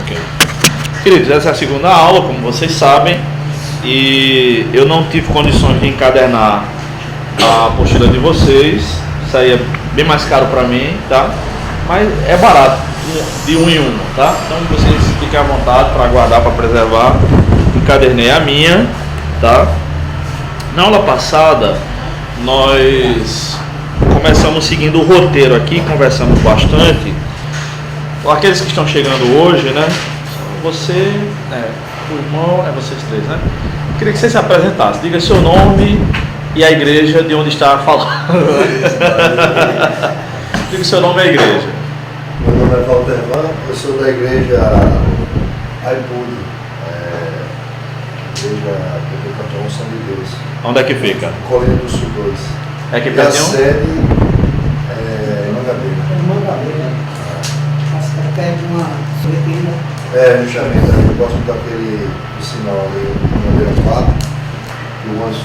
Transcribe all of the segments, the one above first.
Ok. Queridos, essa é a segunda aula, como vocês sabem, e eu não tive condições de encadernar a apostila de vocês. Isso aí é bem mais caro para mim, tá? Mas é barato, de um em um, tá? Então vocês fiquem à vontade para guardar, para preservar. Encadernei a minha, tá? Na aula passada nós começamos seguindo o roteiro aqui, conversamos bastante. Aqueles que estão chegando hoje, né? Você, o irmão, vocês três, né? Queria que você se apresentasse, diga seu nome e a igreja de onde está falando. Diga seu nome e a igreja. Meu nome é Walter Van, eu sou da igreja Aipud, igreja do São de Deus. Onde é que fica? Colina do Sul 2. É que e a sede é Mangabeira. Mangabeira. Perto de uma sorveteria. Justamente, eu gosto daquele sinal ali, Mangabeira 4, que o ônibus,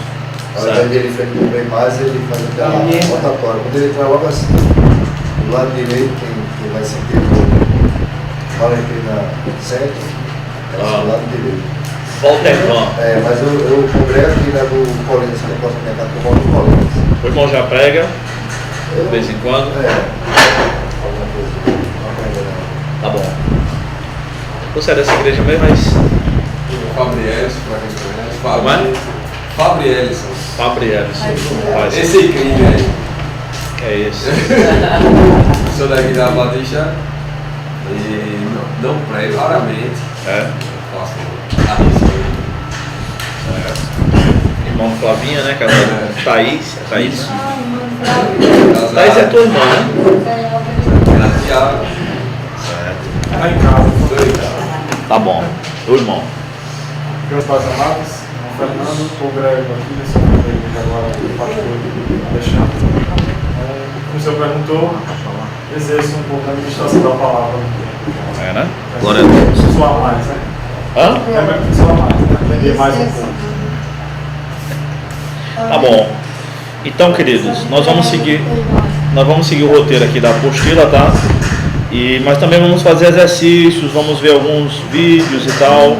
ao invés de ele frente bem mais, ele faz aquela rotatória. Quando ele entra logo assim, do lado direito, quem vai sentir o Valentina 7, do lado direito. Walter Van. Mas eu cobrei aqui na do Colinas, que eu posso me casa, que eu moro no Colinas. O irmão já prega, de vez em quando. Alguma coisa, não aprendo não. Tá bom. Você é dessa igreja mesmo, mas... Fabrielis, pra quem conhece. Como é? Fabrielis. Fabrielis. Esse crime aí. É isso. Sou daqui da Batista e não prego, raramente. Faço arrisco. Irmão Flavinha, né, casado? Thaís. Thaís é tua irmã, né? Tiago. Certo. Tá em casa, Tá bom. O irmão. meus pais amados, o Fernando, o Greg aqui, desse vídeo agora, o pastor Alexandre. Como o senhor perguntou, exerço um pouco a administração da palavra. Né? Glória a Deus. Soar mais, né? Hã? Soar mais, né? Aprender mais um pouco. Tá bom. Então, queridos, nós vamos seguir o roteiro aqui da apostila, tá? Mas também vamos fazer exercícios, vamos ver alguns vídeos e tal.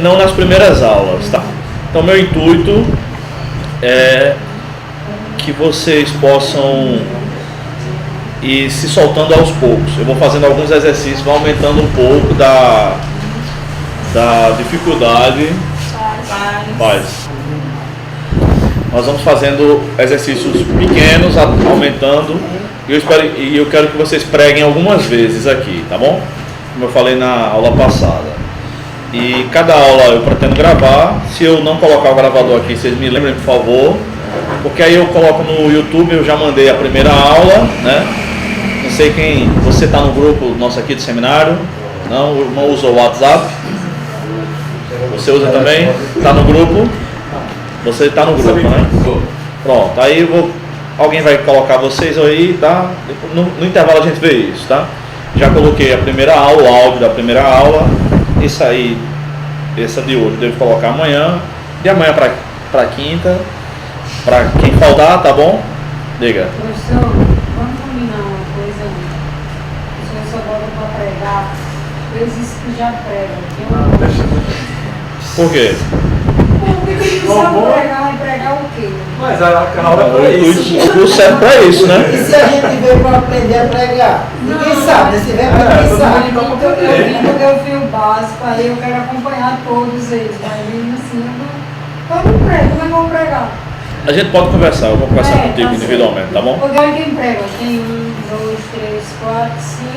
Não nas primeiras aulas, tá? Então, meu intuito é que vocês possam ir se soltando aos poucos. Eu vou fazendo alguns exercícios, vou aumentando um pouco da dificuldade. Paz. Nós vamos fazendo exercícios pequenos, aumentando, e eu quero que vocês preguem algumas vezes aqui, tá bom? Como eu falei na aula passada. E cada aula eu pretendo gravar. Se eu não colocar o gravador aqui, vocês me lembrem, por favor, porque aí eu coloco no YouTube. Eu já mandei a primeira aula, né? Não sei quem, você está no grupo nosso aqui do seminário? Não, o irmão usa o WhatsApp? Você usa também? Está no grupo? Você está no grupo, né? Pronto, aí alguém vai colocar vocês aí, tá? No intervalo a gente vê isso, tá? Já coloquei a primeira aula, o áudio da primeira aula. Isso aí, essa de hoje, devo colocar amanhã. De amanhã para quinta. Para quem faltar, tá bom? Diga. Professor, vamos combinar uma coisa. O senhor só volta para pregar. Vezes que já pregam. Por quê? Porque tem que saber pregar e pregar o quê? Mas a aula é para isso. O curso serve para isso, né? E se a gente veio para aprender a pregar? Ninguém sabe, né? Se vier para ninguém sabe. Eu vi o básico, aí eu quero acompanhar todos eles. Mas mesmo assim, eu não prego, como é que eu vou pregar? A gente pode conversar, eu vou conversar contigo individualmente, tá bom? Porque quem prega? Tem 1, 2, 3, 4, 5,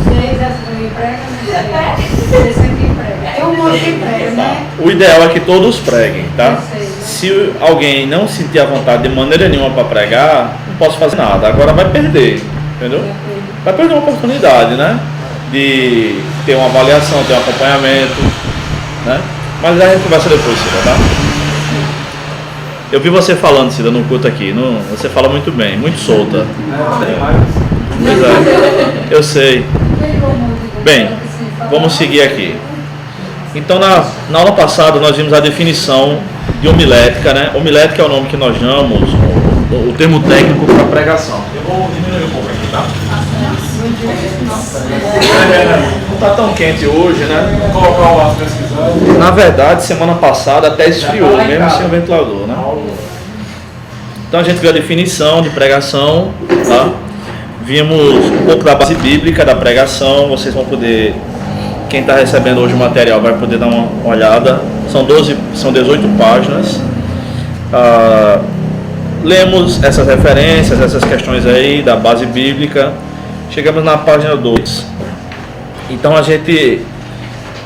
6, essa também prega, esse aqui prega. Tem um monte que prega, né? O ideal é que todos preguem, tá? Eu sei. Se alguém não sentir a vontade de maneira nenhuma para pregar, não posso fazer nada. Agora vai perder, entendeu? Vai perder uma oportunidade, né? De ter uma avaliação, ter um acompanhamento, né? Mas a gente conversa depois, Cida, tá? Eu vi você falando, Cida, no culto aqui. Você fala muito bem, muito solta. Pois é, eu sei. Bem, vamos seguir aqui. Então, na aula passada, nós vimos a definição de homilética, né? Homilética é o nome que nós damos, o termo técnico para pregação. Eu vou diminuir um pouco aqui, tá? Não está tão quente hoje, né? Colocar o lado pesquisado. Na verdade, semana passada até esfriou, mesmo sem o ventilador, né? Então a gente viu a definição de pregação, tá? Vimos um pouco da base bíblica da pregação. Vocês vão poder, quem está recebendo hoje o material vai poder dar uma olhada. São 18 páginas. Lemos essas referências, essas questões aí da base bíblica. Chegamos na página 2. Então a gente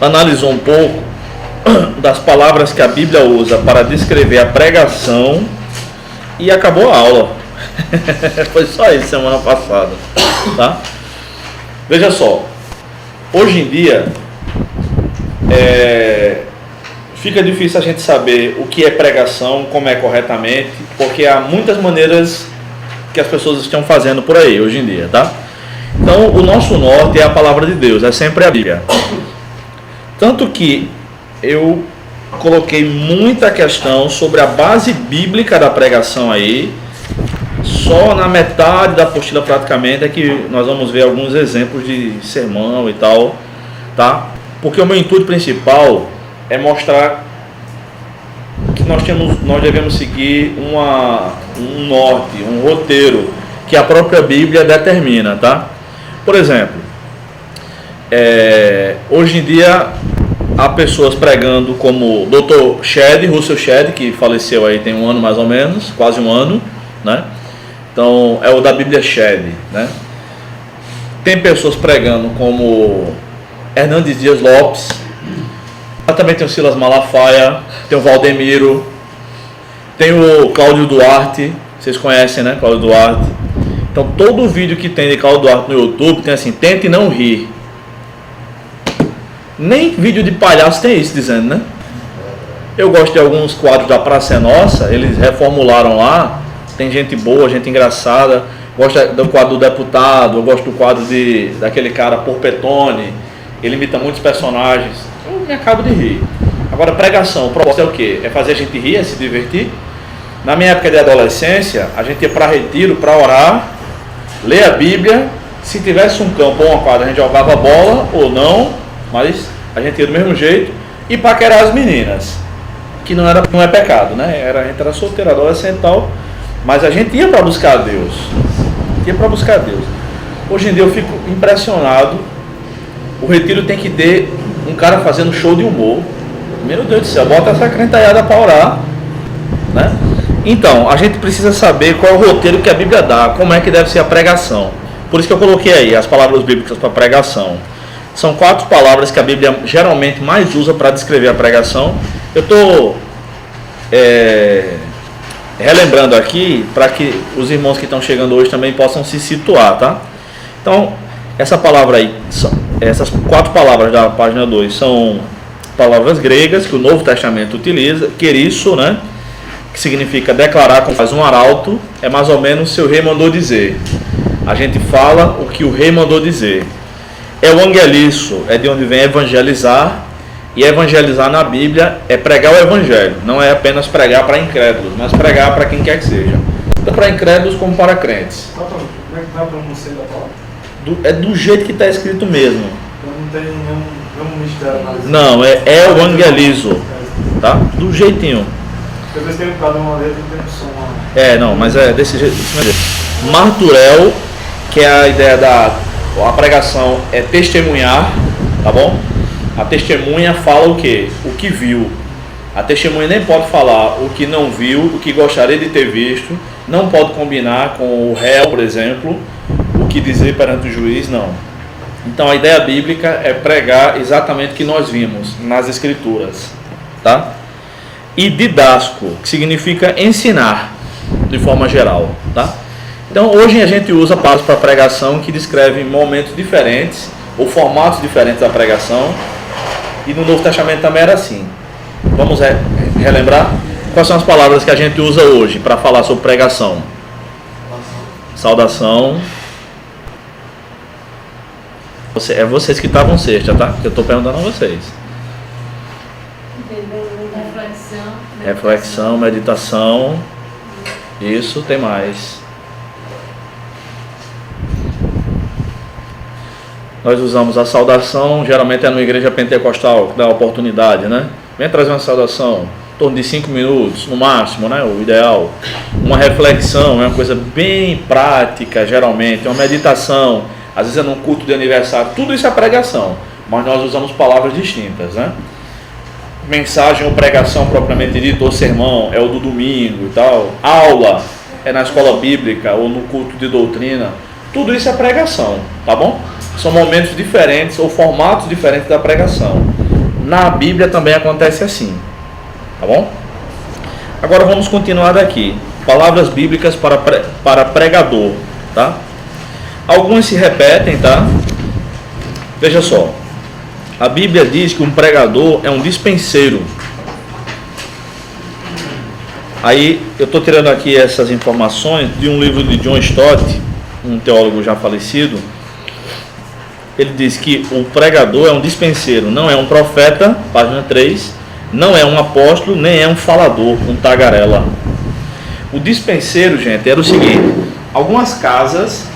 analisou um pouco das palavras que a Bíblia usa para descrever a pregação e acabou a aula. Foi só isso semana passada, tá? Veja só, hoje em dia fica difícil a gente saber o que é pregação, como é corretamente, porque há muitas maneiras que as pessoas estão fazendo por aí hoje em dia, tá? Então o nosso norte é a palavra de Deus, é sempre a Bíblia. Tanto que eu coloquei muita questão sobre a base bíblica da pregação aí. Só na metade da apostila praticamente é que nós vamos ver alguns exemplos de sermão e tal, tá? Porque o meu intuito principal é mostrar que nós devemos seguir um norte, um roteiro que a própria Bíblia determina, tá? Por exemplo, hoje em dia há pessoas pregando como o Dr. Russell Shedd, que faleceu aí tem um ano mais ou menos, quase um ano, né? Então é o da Bíblia Shedd, né? Tem pessoas pregando como Hernandes Dias Lopes, também tem o Silas Malafaia, tem o Valdemiro, tem o Cláudio Duarte, vocês conhecem, né? Cláudio Duarte. Então todo vídeo que tem de Cláudio Duarte no YouTube tem assim, tente não rir. Nem vídeo de palhaço tem isso dizendo, né? Eu gosto de alguns quadros da Praça é Nossa, eles reformularam lá, tem gente boa, gente engraçada. Gosto do quadro do deputado, eu gosto do quadro daquele cara Porpetone, ele imita muitos personagens. Eu me acabo de rir. Agora, pregação, o propósito é o quê? É fazer a gente rir, é se divertir. Na minha época de adolescência, a gente ia para retiro, para orar, ler a Bíblia. Se tivesse um campo ou uma quadra, a gente jogava bola ou não, mas a gente ia do mesmo jeito. E paquerar as meninas, que não é pecado, né? A gente era solteiro, adolescente e tal, mas a gente ia para buscar Deus. Hoje em dia eu fico impressionado. O retiro tem que ter um cara fazendo show de humor. Meu Deus do céu, bota essa crentalhada para orar, né? Então, a gente precisa saber qual é o roteiro que a Bíblia dá, como é que deve ser a pregação. Por isso que eu coloquei aí as palavras bíblicas para pregação. São 4 palavras que a Bíblia geralmente mais usa para descrever a pregação. Eu estou relembrando aqui para que os irmãos que estão chegando hoje também possam se situar, tá? Então, essa palavra aí, essas 4 palavras da página 2 são palavras gregas que o Novo Testamento utiliza. Querisso, né? Que significa declarar como faz um arauto, é mais ou menos se o rei mandou dizer. A gente fala o que o rei mandou dizer. Evangelizo é de onde vem evangelizar, e evangelizar na Bíblia é pregar o evangelho, não é apenas pregar para incrédulos, mas pregar para quem quer que seja, tanto para incrédulos como para crentes. Como é que dá para não ser da palavra? É do jeito que está escrito mesmo. Então não tem nenhum mistério mais. Não, é evangelizo, tá? Do jeitinho. Porque às vezes tem cada uma letra e tem um som. Não, mas é desse jeito. Marturel, que é a ideia a pregação é testemunhar, tá bom? A testemunha fala o quê? O que viu. A testemunha nem pode falar o que não viu, o que gostaria de ter visto, não pode combinar com o réu, por exemplo, o que dizer perante o juiz, não. Então a ideia bíblica é pregar exatamente o que nós vimos nas Escrituras, tá? E didasco, que significa ensinar, de forma geral, tá? Então hoje a gente usa palavras para pregação que descrevem momentos diferentes ou formatos diferentes da pregação, e no Novo Testamento também era assim. Vamos relembrar? Quais são as palavras que a gente usa hoje para falar sobre pregação? Saudação. É vocês que estavam sexta, tá? Que eu estou perguntando a vocês. Reflexão, meditação. Isso, tem mais. nós usamos a saudação, geralmente é numa igreja pentecostal que dá a oportunidade, né? Vem trazer uma saudação, em torno de 5 minutos, no máximo, né? O ideal. Uma reflexão, é uma coisa bem prática, geralmente, é uma meditação, às vezes é num culto de aniversário, tudo isso é pregação, mas nós usamos palavras distintas, né? Mensagem ou pregação propriamente dita, ou sermão, é o do domingo e tal. Aula é na escola bíblica ou no culto de doutrina. Tudo isso é pregação, tá bom? São momentos diferentes ou formatos diferentes da pregação. Na Bíblia também acontece assim, tá bom? Agora vamos continuar daqui. Palavras bíblicas para pregador, tá? Algumas se repetem, tá? Veja só. A Bíblia diz que um pregador é um dispenseiro. Aí eu estou tirando aqui essas informações de um livro de John Stott, um teólogo já falecido. Ele diz que o pregador é um dispenseiro, não é um profeta, página 3, não é um apóstolo, nem é um falador, um tagarela. O dispenseiro, gente, era o seguinte: algumas casas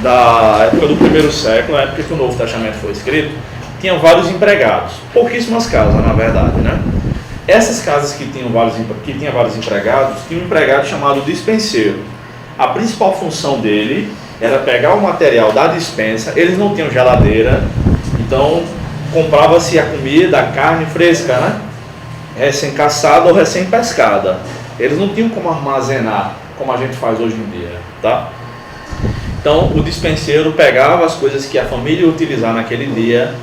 da época do primeiro século, a época que o Novo Testamento foi escrito, tinham vários empregados, pouquíssimas casas, na verdade, né? Essas casas que tinham vários empregados, tinha um empregado chamado dispenseiro. A principal função dele era pegar o material da dispensa. Eles não tinham geladeira, então comprava-se a comida, a carne fresca, né? Recém-caçada ou recém-pescada. Eles não tinham como armazenar, como a gente faz hoje em dia, tá? Então o dispenseiro pegava as coisas que a família ia utilizar naquele dia,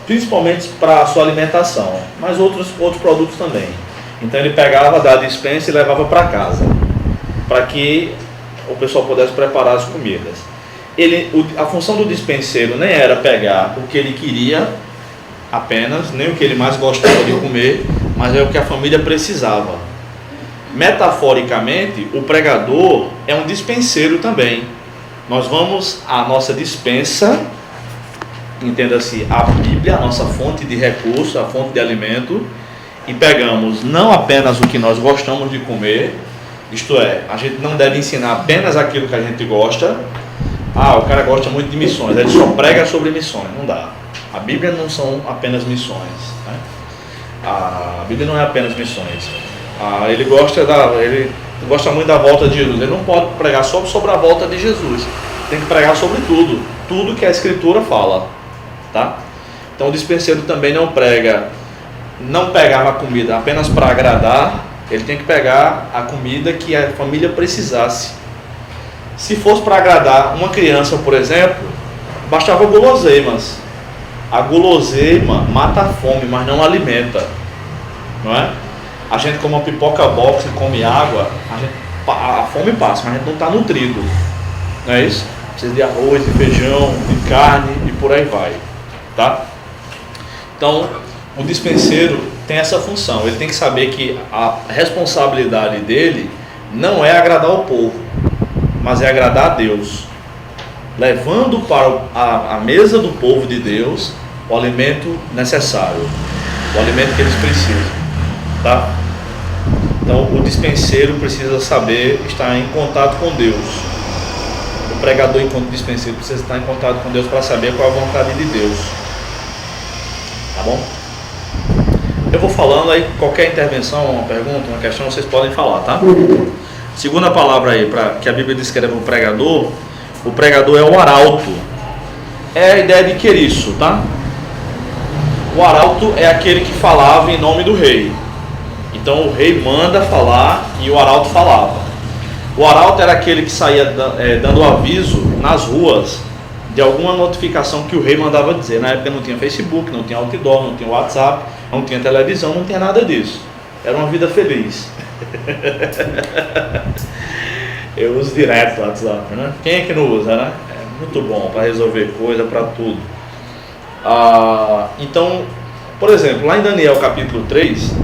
principalmente para a sua alimentação, mas outros produtos também. Então ele pegava da dispensa e levava para casa, para que o pessoal pudesse preparar as comidas. A função do dispenseiro nem era pegar o que ele queria apenas, nem o que ele mais gostava de comer, mas é o que a família precisava. Metaforicamente, o pregador é um dispenseiro também. Nós vamos à nossa dispensa, entenda-se a Bíblia, a nossa fonte de recurso, a fonte de alimento, e pegamos não apenas o que nós gostamos de comer, isto é, a gente não deve ensinar apenas aquilo que a gente gosta. O cara gosta muito de missões, ele só prega sobre missões, não dá. A Bíblia não são apenas missões, né? A Bíblia não é apenas missões. Ele gosta muito da volta de Jesus, ele não pode pregar só sobre a volta de Jesus, tem que pregar sobre tudo que a Escritura fala, tá? Então o dispenseiro também não pegava a comida apenas para agradar, ele tem que pegar a comida que a família precisasse. Se fosse para agradar uma criança, por exemplo, bastava guloseimas. A guloseima mata a fome, mas não alimenta, não é? A gente come uma pipoca box e come água, a fome passa, mas a gente não está nutrido, não é isso? Precisa de arroz, de feijão, de carne e por aí vai, tá? Então, o dispenseiro tem essa função. Ele tem que saber que a responsabilidade dele não é agradar o povo, mas é agradar a Deus, levando para a mesa do povo de Deus o alimento necessário, o alimento que eles precisam, tá? Então o dispenseiro precisa saber estar em contato com Deus. O pregador, enquanto dispenseiro, precisa estar em contato com Deus para saber qual é a vontade de Deus, tá bom? Eu vou falando aí, qualquer intervenção, uma pergunta, uma questão, vocês podem falar, tá? Segunda palavra aí, que a Bíblia descreve o pregador é o arauto. É a ideia de queriço, tá? O arauto é aquele que falava em nome do rei. Então o rei manda falar e o arauto falava. O arauto era aquele que saía dando aviso nas ruas de alguma notificação que o rei mandava dizer. Na época não tinha Facebook, não tinha outdoor, não tinha WhatsApp, não tinha televisão, não tinha nada disso. Era uma vida feliz. Eu uso direto o WhatsApp, né? Quem é que não usa, né? É muito bom para resolver coisa, para tudo. Então, por exemplo, lá em Daniel capítulo 3,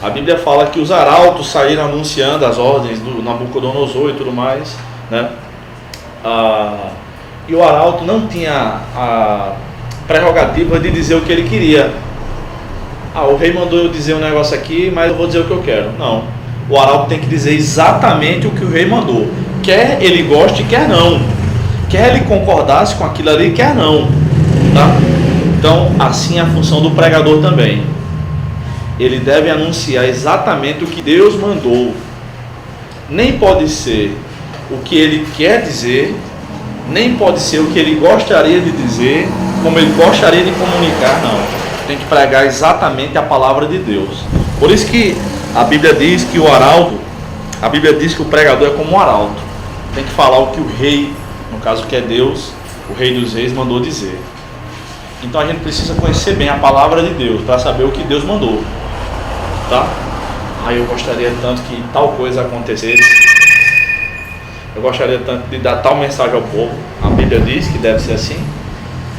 a Bíblia fala que os arautos saíram anunciando as ordens do Nabucodonosor e tudo mais, né? E o arauto não tinha a prerrogativa de dizer o que ele queria. O rei mandou eu dizer um negócio aqui, mas eu vou dizer o que eu quero. Não. O arauto tem que dizer exatamente o que o rei mandou. Quer ele goste, quer não. Quer ele concordasse com aquilo ali, quer não. Tá? Então, assim é a função do pregador também. Ele deve anunciar exatamente o que Deus mandou. Nem pode ser o que ele quer dizer, nem pode ser o que ele gostaria de dizer, como ele gostaria de comunicar, não. Tem que pregar exatamente a palavra de Deus. Por isso que a Bíblia diz que a Bíblia diz que o pregador é como um arauto. Tem que falar o que o rei, no caso que é Deus, o rei dos reis, mandou dizer. Então a gente precisa conhecer bem a palavra de Deus para saber o que Deus mandou. Tá? Eu gostaria tanto que tal coisa acontecesse. Eu gostaria tanto de dar tal mensagem ao povo. A Bíblia diz que deve ser assim?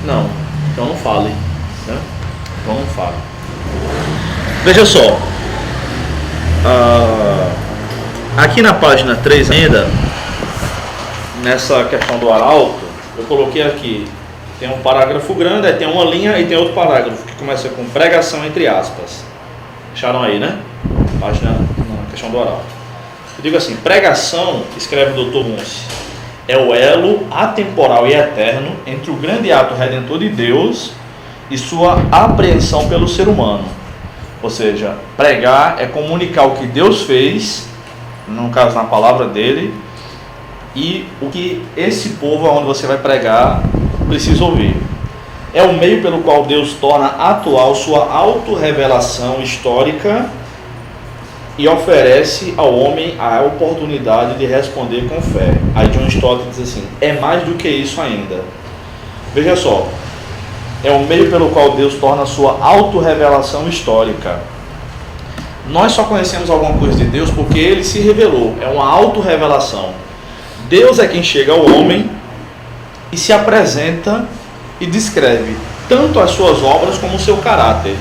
Não. Então não fale. Né? Então não fale. Veja só. Aqui na página 3 ainda, nessa questão do arauto, eu coloquei aqui. Tem um parágrafo grande, aí tem uma linha e tem outro parágrafo que começa com pregação entre aspas. Acharam aí, né? Página, na questão do arauto. Eu digo assim, pregação, escreve o Dr. Munce, é o elo atemporal e eterno entre o grande ato redentor de Deus e sua apreensão pelo ser humano. Ou seja, pregar é comunicar o que Deus fez, no caso na palavra dele, e o que esse povo onde você vai pregar precisa ouvir. É o meio pelo qual Deus torna atual sua autorrevelação histórica e oferece ao homem a oportunidade de responder com fé. Aí John Stott diz assim, é mais do que isso ainda. Veja só, é o meio pelo qual Deus torna sua autorrevelação histórica. Nós só conhecemos alguma coisa de Deus porque Ele se revelou, é uma autorrevelação. Deus é quem chega ao homem e se apresenta e descreve tanto as suas obras como o seu caráter.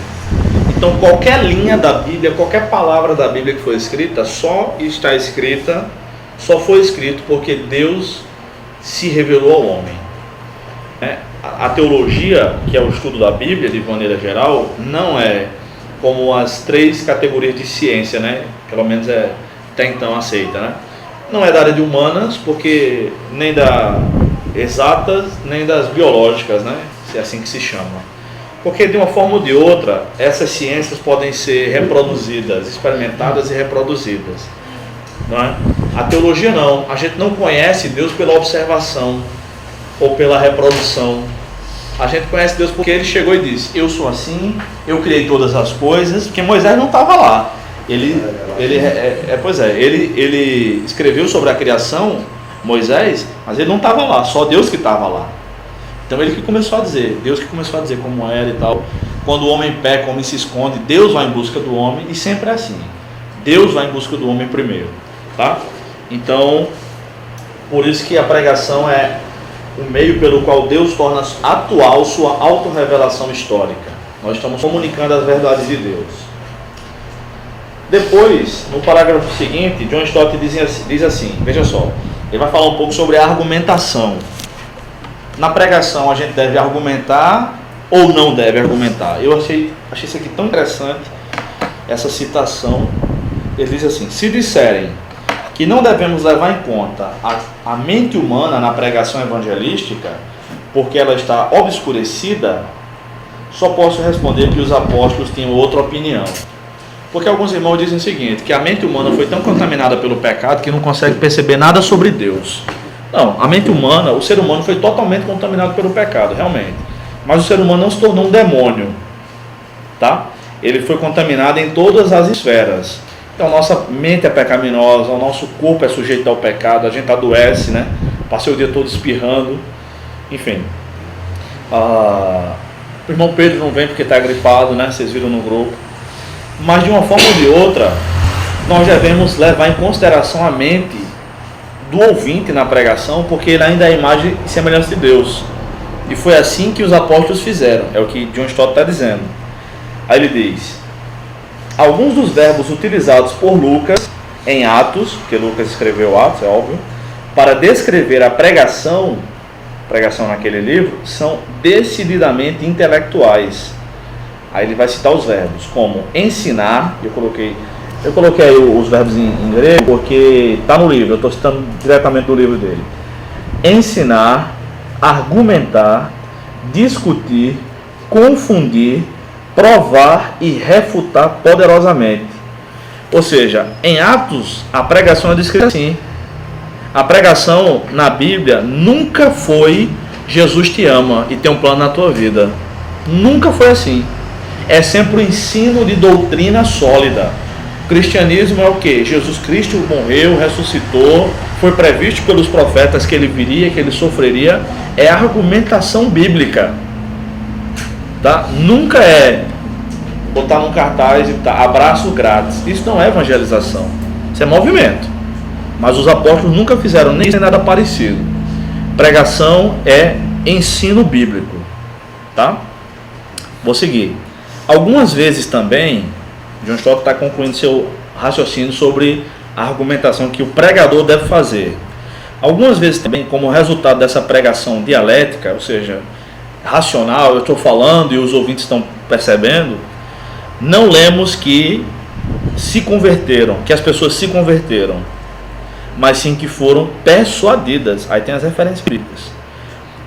Então qualquer linha da Bíblia, qualquer palavra da Bíblia que foi escrita, só foi escrito porque Deus se revelou ao homem. A teologia, que é o estudo da Bíblia de maneira geral, não é como as 3 categorias de ciência, né? Pelo menos é até então aceita, né? Não é da área de humanas, porque nem da exatas, nem das biológicas, né? Se é assim que se chama. Porque de uma forma ou de outra, essas ciências podem ser reproduzidas, experimentadas e reproduzidas. Não é? A teologia não. A gente não conhece Deus pela observação ou pela reprodução. A gente conhece Deus porque Ele chegou e disse, eu sou assim, eu criei todas as coisas, porque Moisés não estava lá. Ele escreveu sobre a criação, Moisés, mas ele não estava lá, só Deus que estava lá. Então ele que começou a dizer, Deus que começou a dizer como era e tal. Quando o homem peca, o homem se esconde, Deus vai em busca do homem, e sempre é assim. Deus vai em busca do homem primeiro, tá? Então, por isso que a pregação é o meio pelo qual Deus torna atual sua autorrevelação histórica. Nós estamos comunicando as verdades de Deus. Depois, no parágrafo seguinte, John Stott diz assim, veja só, ele vai falar um pouco sobre a argumentação. Na pregação a gente deve argumentar ou não deve argumentar? Eu achei isso aqui tão interessante, essa citação. Ele diz assim, se disserem que não devemos levar em conta a mente humana na pregação evangelística, porque ela está obscurecida, só posso responder que os apóstolos tinham outra opinião. Porque alguns irmãos dizem o seguinte, que a mente humana foi tão contaminada pelo pecado que não consegue perceber nada sobre Deus. Não, a mente humana, o ser humano foi totalmente contaminado pelo pecado, realmente. Mas o ser humano não se tornou um demônio, tá? Ele foi contaminado em todas as esferas. Então nossa mente é pecaminosa, o nosso corpo é sujeito ao pecado, a gente adoece, né? Passei o dia todo espirrando, enfim. O irmão Pedro não vem porque está gripado, né? Vocês viram no grupo. Mas de uma forma ou de outra, nós devemos levar em consideração a mente do ouvinte na pregação, porque ele ainda é a imagem e semelhança de Deus. E foi assim que os apóstolos fizeram, é o que John Stott está dizendo. Aí ele diz, alguns dos verbos utilizados por Lucas em Atos, porque Lucas escreveu Atos, é óbvio, para descrever a pregação naquele livro, são decididamente intelectuais. Aí ele vai citar os verbos, como ensinar, eu coloquei aí os verbos em grego, porque está no livro, eu estou citando diretamente do livro dele. Ensinar, argumentar, discutir, confundir, provar e refutar poderosamente. Ou seja, em Atos, a pregação é descrita assim. A pregação na Bíblia nunca foi Jesus te ama e tem um plano na tua vida. Nunca foi assim. É sempre o ensino de doutrina sólida. O cristianismo é o que? Jesus Cristo morreu, ressuscitou, foi previsto pelos profetas que ele viria, que ele sofreria. É a argumentação bíblica. Tá? Nunca é botar num cartaz e tá, abraço grátis. Isso não é evangelização. Isso é movimento. Mas os apóstolos nunca fizeram nem nada parecido. Pregação é ensino bíblico. Tá? Vou seguir. Algumas vezes também, John Stott está concluindo seu raciocínio sobre a argumentação que o pregador deve fazer. Algumas vezes também, como resultado dessa pregação dialética, ou seja, racional, eu estou falando e os ouvintes estão percebendo, não lemos que se converteram, que as pessoas se converteram, mas sim que foram persuadidas. Aí tem as referências bíblicas.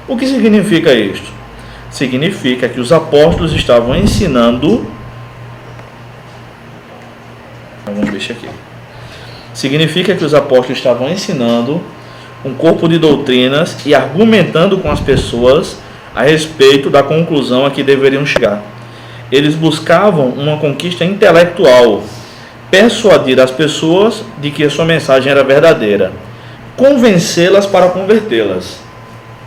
O que significa isto? Significa que os apóstolos estavam ensinando. Vamos deixar aqui. Significa que os apóstolos estavam ensinando um corpo de doutrinas e argumentando com as pessoas a respeito da conclusão a que deveriam chegar. Eles buscavam uma conquista intelectual, persuadir as pessoas de que a sua mensagem era verdadeira, convencê-las para convertê-las.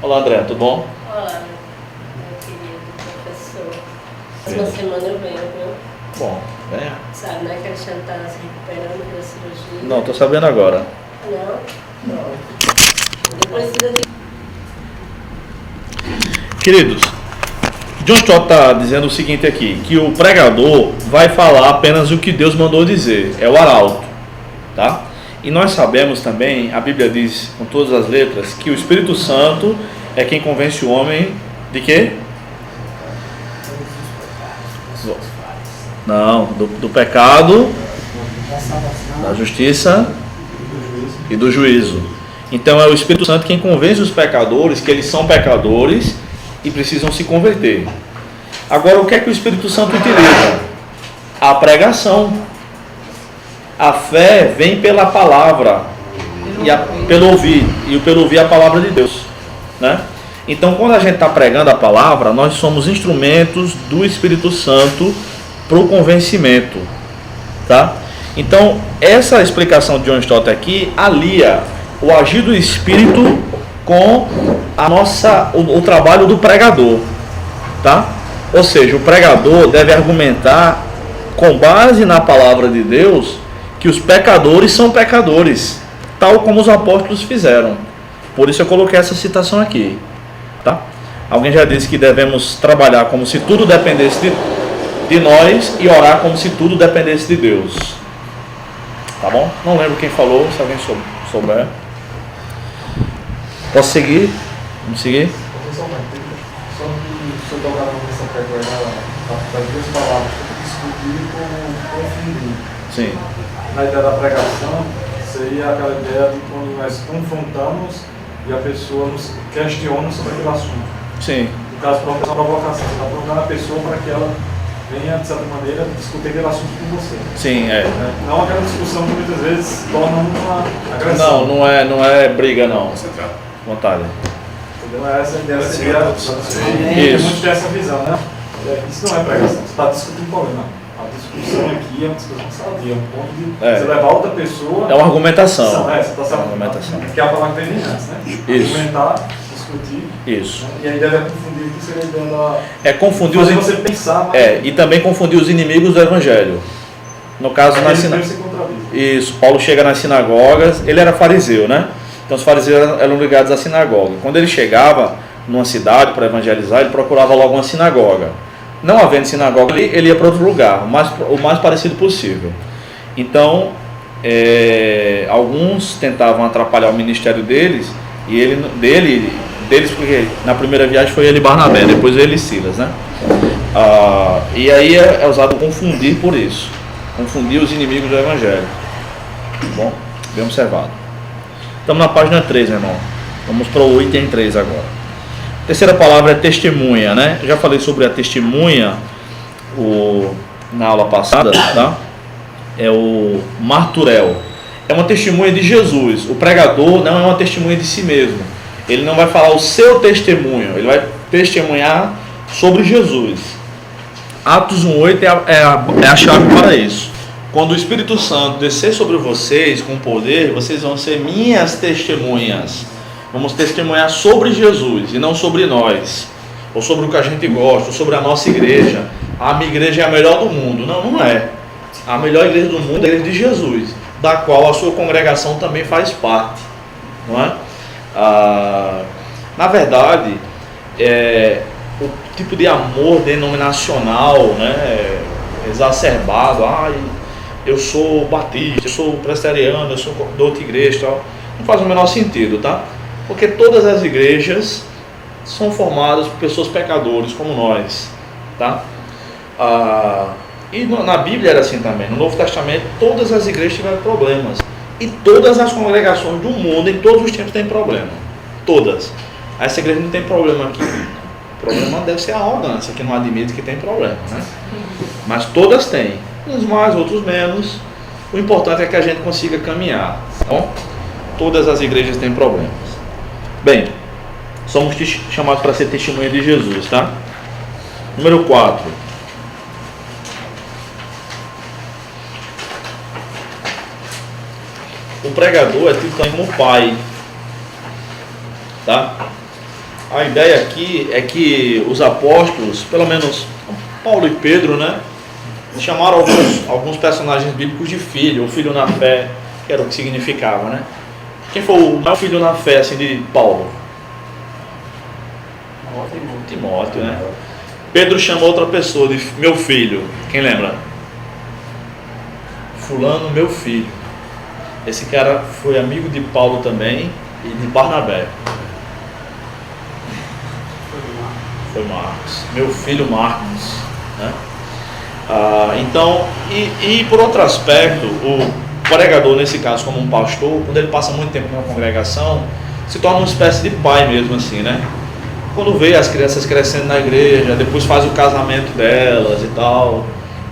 Olá, André, tudo bom? Olá, meu querido professor. Próxima semana eu venho, viu? Bom, venha. Sabe, né, que a Alexandre está se recuperando da cirurgia. Não, estou sabendo agora. Não? Não. Depois precisa de... Queridos, John Stott está dizendo o seguinte aqui, que o pregador vai falar apenas o que Deus mandou dizer, é o arauto, tá? E nós sabemos também, a Bíblia diz com todas as letras, que o Espírito Santo é quem convence o homem de quê? Não, do pecado, da justiça e do juízo. Então é o Espírito Santo quem convence os pecadores que eles são pecadores e precisam se converter. Agora, o que é que o Espírito Santo utiliza? A pregação. A fé vem pela palavra e pelo ouvir, e pelo ouvir a palavra de Deus, né? Então, quando a gente está pregando a palavra, nós somos instrumentos do Espírito Santo para o convencimento, tá? Então, essa explicação de John Stott aqui alia o agir do Espírito com o trabalho do pregador, tá? Ou seja, o pregador deve argumentar com base na palavra de Deus que os pecadores são pecadores, tal como os apóstolos fizeram. Por isso eu coloquei essa citação aqui, tá? Alguém já disse que devemos trabalhar como se tudo dependesse de nós e orar como se tudo dependesse de Deus, tá bom? Não lembro quem falou, se alguém souber. Posso seguir? Vamos seguir? Só que o senhor tocava nessa pegada das duas palavras, discutir com confundir. Sim. Na ideia da pregação, seria aquela ideia de quando nós confrontamos e a pessoa nos questiona sobre aquele assunto. Sim. No caso, para uma provocação, você está provocando a pessoa para que ela venha, de certa maneira, discutir aquele assunto com você. Sim, é. Não aquela discussão que muitas vezes torna uma agressão. Não é briga, não. Vontade. Entendeu? Essa ideia seria. Isso. Muitos têm essa visão, né? Isso não é pregação, você está discutindo um problema. A discussão aqui é uma discussão sadia, é um ponto de você levar outra pessoa. É uma argumentação. Você está sabendo. Argumentação. Que é a palavra que vem antes, né? Isso. Argumentar, discutir. Isso. Né? E a ideia é confundir o que seria a ideia da. É confundir fazer você pensar, mas... e também confundir os inimigos do Evangelho. No caso, na sinagoga. Isso, Paulo chega nas sinagogas, ele era fariseu, né? Então os fariseus eram ligados à sinagoga. Quando ele chegava numa cidade para evangelizar, ele procurava logo uma sinagoga. Não havendo sinagoga, ele ia para outro lugar, o mais parecido possível. Então, alguns tentavam atrapalhar o ministério deles, e deles porque na primeira viagem foi ele e Barnabé, depois ele e Silas, né? E aí é usado confundir por isso. Confundir os inimigos do Evangelho. Bom, bem observado. Estamos na página 3, meu irmão. Vamos para o item 3 agora. terceira palavra é testemunha, né? Eu já falei sobre a testemunha na aula passada, tá? É o marturel. É uma testemunha de Jesus. O pregador não é uma testemunha de si mesmo. Ele não vai falar o seu testemunho, ele vai testemunhar sobre Jesus. Atos 1:8 é a chave para isso. Quando o Espírito Santo descer sobre vocês com poder, vocês vão ser minhas testemunhas. Vamos testemunhar sobre Jesus e não sobre nós, ou sobre o que a gente gosta, ou sobre a nossa igreja. A minha igreja é a melhor do mundo. Não, não é. A melhor igreja do mundo é a igreja de Jesus, da qual a sua congregação também faz parte, não é? Na verdade, o tipo de amor denominacional, né, exacerbado, eu sou batista, eu sou presbiteriano, eu sou de outra igreja, tal, não faz o menor sentido, tá? Porque todas as igrejas são formadas por pessoas pecadores como nós, tá? E na Bíblia era assim também. No Novo Testamento todas as igrejas tiveram problemas, e todas as congregações do mundo em todos os tempos têm problema, todas. Essa igreja não tem problema aqui. O problema deve ser a arrogância, que não admite que tem problema, né? Mas todas têm, uns mais, outros menos. O importante é que a gente consiga caminhar, tá bom? Todas as igrejas têm problemas. Bem, somos chamados para ser testemunha de Jesus, tá? Número 4. O pregador é tido também como pai, tá? A ideia aqui é que os apóstolos, pelo menos Paulo e Pedro, né, chamaram alguns personagens bíblicos de filho, ou filho na fé, que era o que significava, né? Quem foi o maior filho na fé, assim, de Paulo? Timóteo, né? Pedro chamou outra pessoa de meu filho. Quem lembra? Fulano, meu filho. Esse cara foi amigo de Paulo também e de Barnabé. Foi Marcos. Meu filho Marcos, né? Então, e por outro aspecto, o pregador, nesse caso, como um pastor, quando ele passa muito tempo numa congregação, se torna uma espécie de pai mesmo, assim, né? Quando vê as crianças crescendo na igreja, depois faz o casamento delas e tal,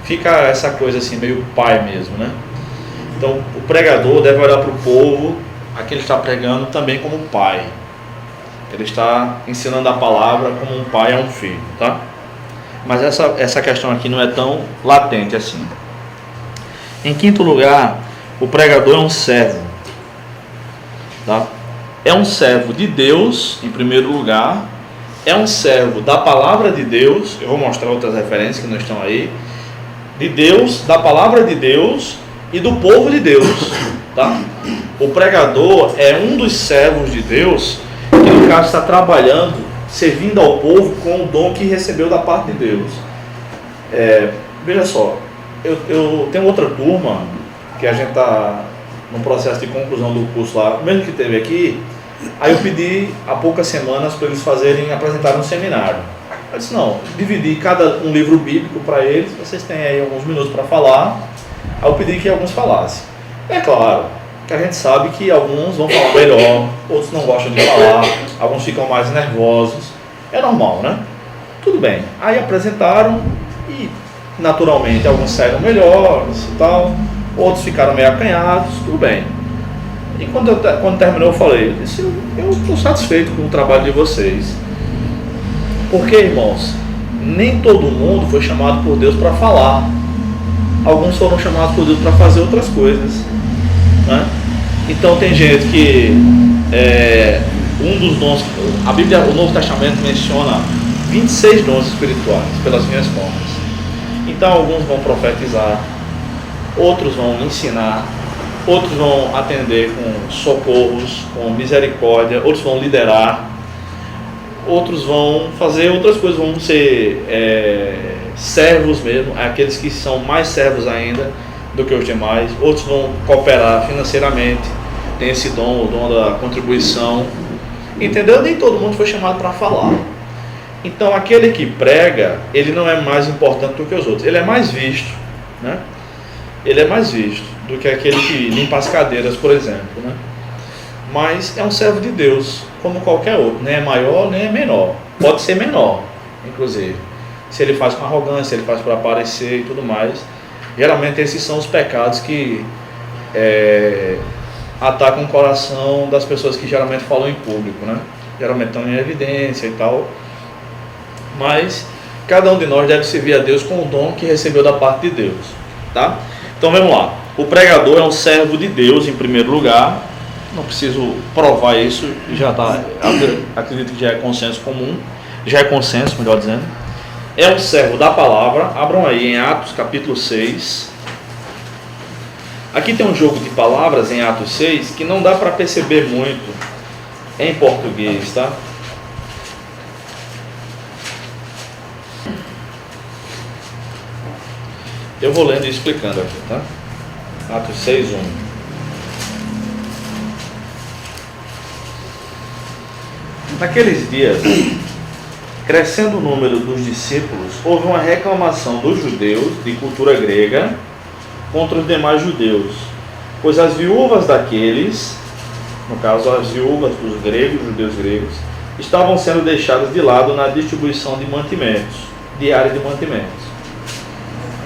fica essa coisa assim, meio pai mesmo, né? Então, o pregador deve olhar para o povo, a quem ele está pregando, também como pai. Ele está ensinando a palavra como um pai a um filho, tá? Mas essa questão aqui não é tão latente assim. Em quinto lugar, o pregador é um servo, tá? É um servo de Deus, em primeiro lugar. É um servo da palavra de Deus. Eu vou mostrar outras referências que não estão aí. De Deus, da palavra de Deus e do povo de Deus, tá? O pregador é um dos servos de Deus que, no caso, está trabalhando, servindo ao povo com o dom que recebeu da parte de Deus. Veja só, eu tenho outra turma que a gente está no processo de conclusão do curso lá, mesmo que teve aqui. Aí eu pedi há poucas semanas para eles apresentarem um seminário. Eu disse, não, dividi um livro bíblico para eles, vocês têm aí alguns minutos para falar. Aí eu pedi que alguns falassem. É claro que a gente sabe que alguns vão falar melhor, outros não gostam de falar, alguns ficam mais nervosos. É normal, né? Tudo bem. Aí apresentaram e, naturalmente, alguns saíram melhores e tal, outros ficaram meio acanhados, tudo bem. E quando terminou eu falei, eu disse, eu estou satisfeito com o trabalho de vocês. Porque, irmãos, nem todo mundo foi chamado por Deus para falar. Alguns foram chamados por Deus para fazer outras coisas, né? Então tem gente que um dos dons, a Bíblia, o Novo Testamento menciona 26 dons espirituais pelas minhas contas. Então alguns vão profetizar, outros vão ensinar, outros vão atender com socorros, com misericórdia, outros vão liderar, outros vão fazer outras coisas, vão ser servos mesmo, aqueles que são mais servos ainda do que os demais. Outros vão cooperar financeiramente, tem esse dom, o dom da contribuição, entendeu? Nem todo mundo foi chamado para falar. Então aquele que prega, ele não é mais importante do que os outros, ele é mais visto, né? Ele é mais visto do que aquele que limpa as cadeiras, por exemplo, né? Mas é um servo de Deus, como qualquer outro, nem é maior nem é menor, pode ser menor, inclusive. Se ele faz com arrogância, se ele faz para aparecer e tudo mais. Geralmente esses são os pecados que atacam o coração das pessoas que geralmente falam em público, né? Geralmente estão em evidência e tal. Mas cada um de nós deve servir a Deus com o dom que recebeu da parte de Deus, tá? Então vamos lá. O pregador é um servo de Deus em primeiro lugar. Não preciso provar isso, já tá, acredito que já é consenso comum, já é consenso, melhor dizendo. É um servo da palavra. Abram aí em Atos capítulo 6. Aqui tem um jogo de palavras em Atos 6 que não dá para perceber muito em português, tá? Eu vou lendo e explicando aqui, tá? Atos 6, 1. Naqueles dias, crescendo o número dos discípulos, houve uma reclamação dos judeus de cultura grega contra os demais judeus, pois as viúvas daqueles, no caso as viúvas dos gregos, judeus gregos, estavam sendo deixadas de lado na distribuição de mantimentos, diária de mantimentos.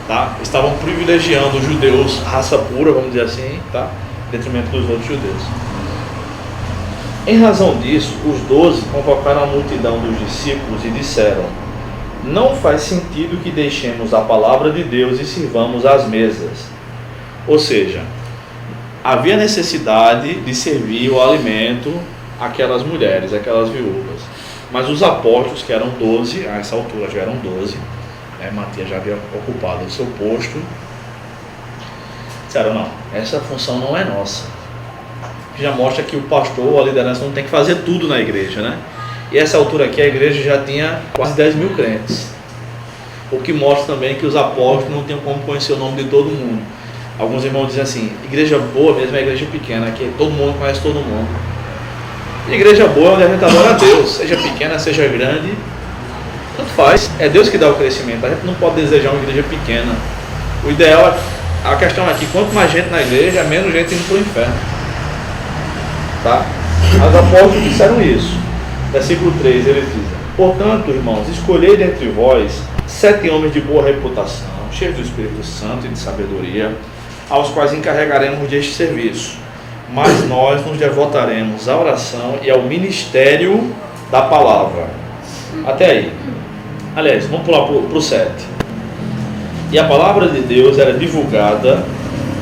Tá? Estavam privilegiando os judeus, raça pura, vamos dizer assim, tá? Em detrimento dos outros judeus. Em razão disso, os 12 convocaram a multidão dos discípulos e disseram: não faz sentido que deixemos a palavra de Deus e sirvamos às mesas. Ou seja, havia necessidade de servir o alimento àquelas mulheres, àquelas viúvas. Mas os apóstolos, que eram 12, a essa altura já eram 12, Matias já havia ocupado o seu posto, disseram: não, essa função não é nossa. Já mostra que o pastor ou a liderança não tem que fazer tudo na igreja, né? E essa altura aqui a igreja já tinha quase 10 mil crentes, o que mostra também que os apóstolos não tinham como conhecer o nome de todo mundo. Alguns irmãos dizem assim: igreja boa mesmo é igreja pequena, que todo mundo conhece todo mundo. E igreja boa é onde a gente adora a Deus, seja pequena, seja grande, tanto faz, é Deus que dá o crescimento. A gente não pode desejar uma igreja pequena. O ideal, a questão é que quanto mais gente na igreja, menos gente indo para o inferno. Tá? Os apóstolos disseram isso. Versículo 3, eles dizem: portanto, irmãos, escolhei dentre vós 7 homens de boa reputação, cheios do Espírito Santo e de sabedoria, aos quais encarregaremos deste serviço. Mas nós nos devotaremos à oração e ao ministério da palavra. Até aí. Aliás, vamos pular para o 7. E a palavra de Deus era divulgada,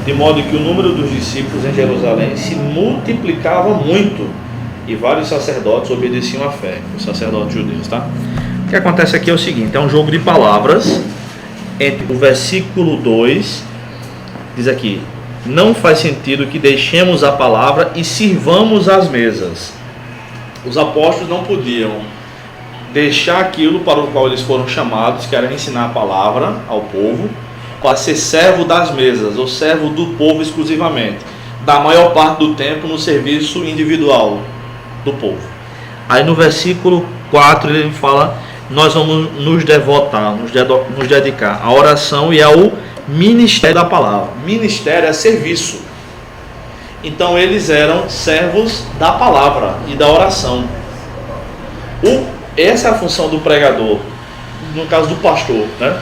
de modo que o número dos discípulos em Jerusalém se multiplicava muito, e vários sacerdotes obedeciam à fé, os sacerdotes judeus, tá? O que acontece aqui é o seguinte: é um jogo de palavras. Entre o versículo 2, diz aqui: não faz sentido que deixemos a palavra e sirvamos às mesas. Os apóstolos não podiam deixar aquilo para o qual eles foram chamados, que era ensinar a palavra ao povo, para ser servo das mesas, ou servo do povo exclusivamente, da maior parte do tempo no serviço individual do povo. Aí no versículo 4 ele fala: nós vamos nos devotar, nos dedicar à oração e ao ministério da palavra. Ministério é serviço. Então eles eram servos da palavra e da oração. Essa é a função do pregador, no caso do pastor, né?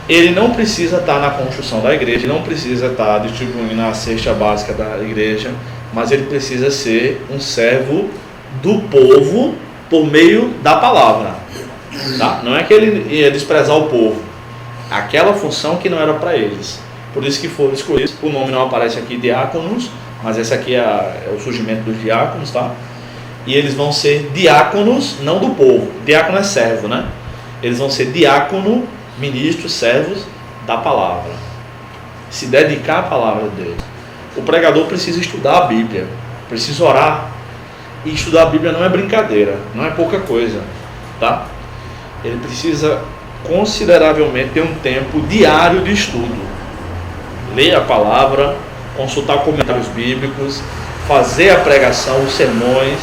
Ele não precisa estar na construção da igreja, ele não precisa estar distribuindo a cesta básica da igreja, mas ele precisa ser um servo do povo por meio da palavra, tá? Não é que ele ia desprezar o povo, aquela função que não era para eles. Por isso que foram escolhidos. O nome não aparece aqui, diáconos, mas esse aqui é o surgimento dos diáconos, tá? E eles vão ser diáconos, não do povo. Diácono é servo, né? Eles vão ser diácono, ministros, servos da palavra. Se dedicar à palavra de Deus. O pregador precisa estudar a Bíblia, precisa orar. E estudar a Bíblia não é brincadeira, não é pouca coisa, tá? Ele precisa consideravelmente ter um tempo diário de estudo. Ler a palavra, consultar comentários bíblicos, fazer a pregação, os sermões,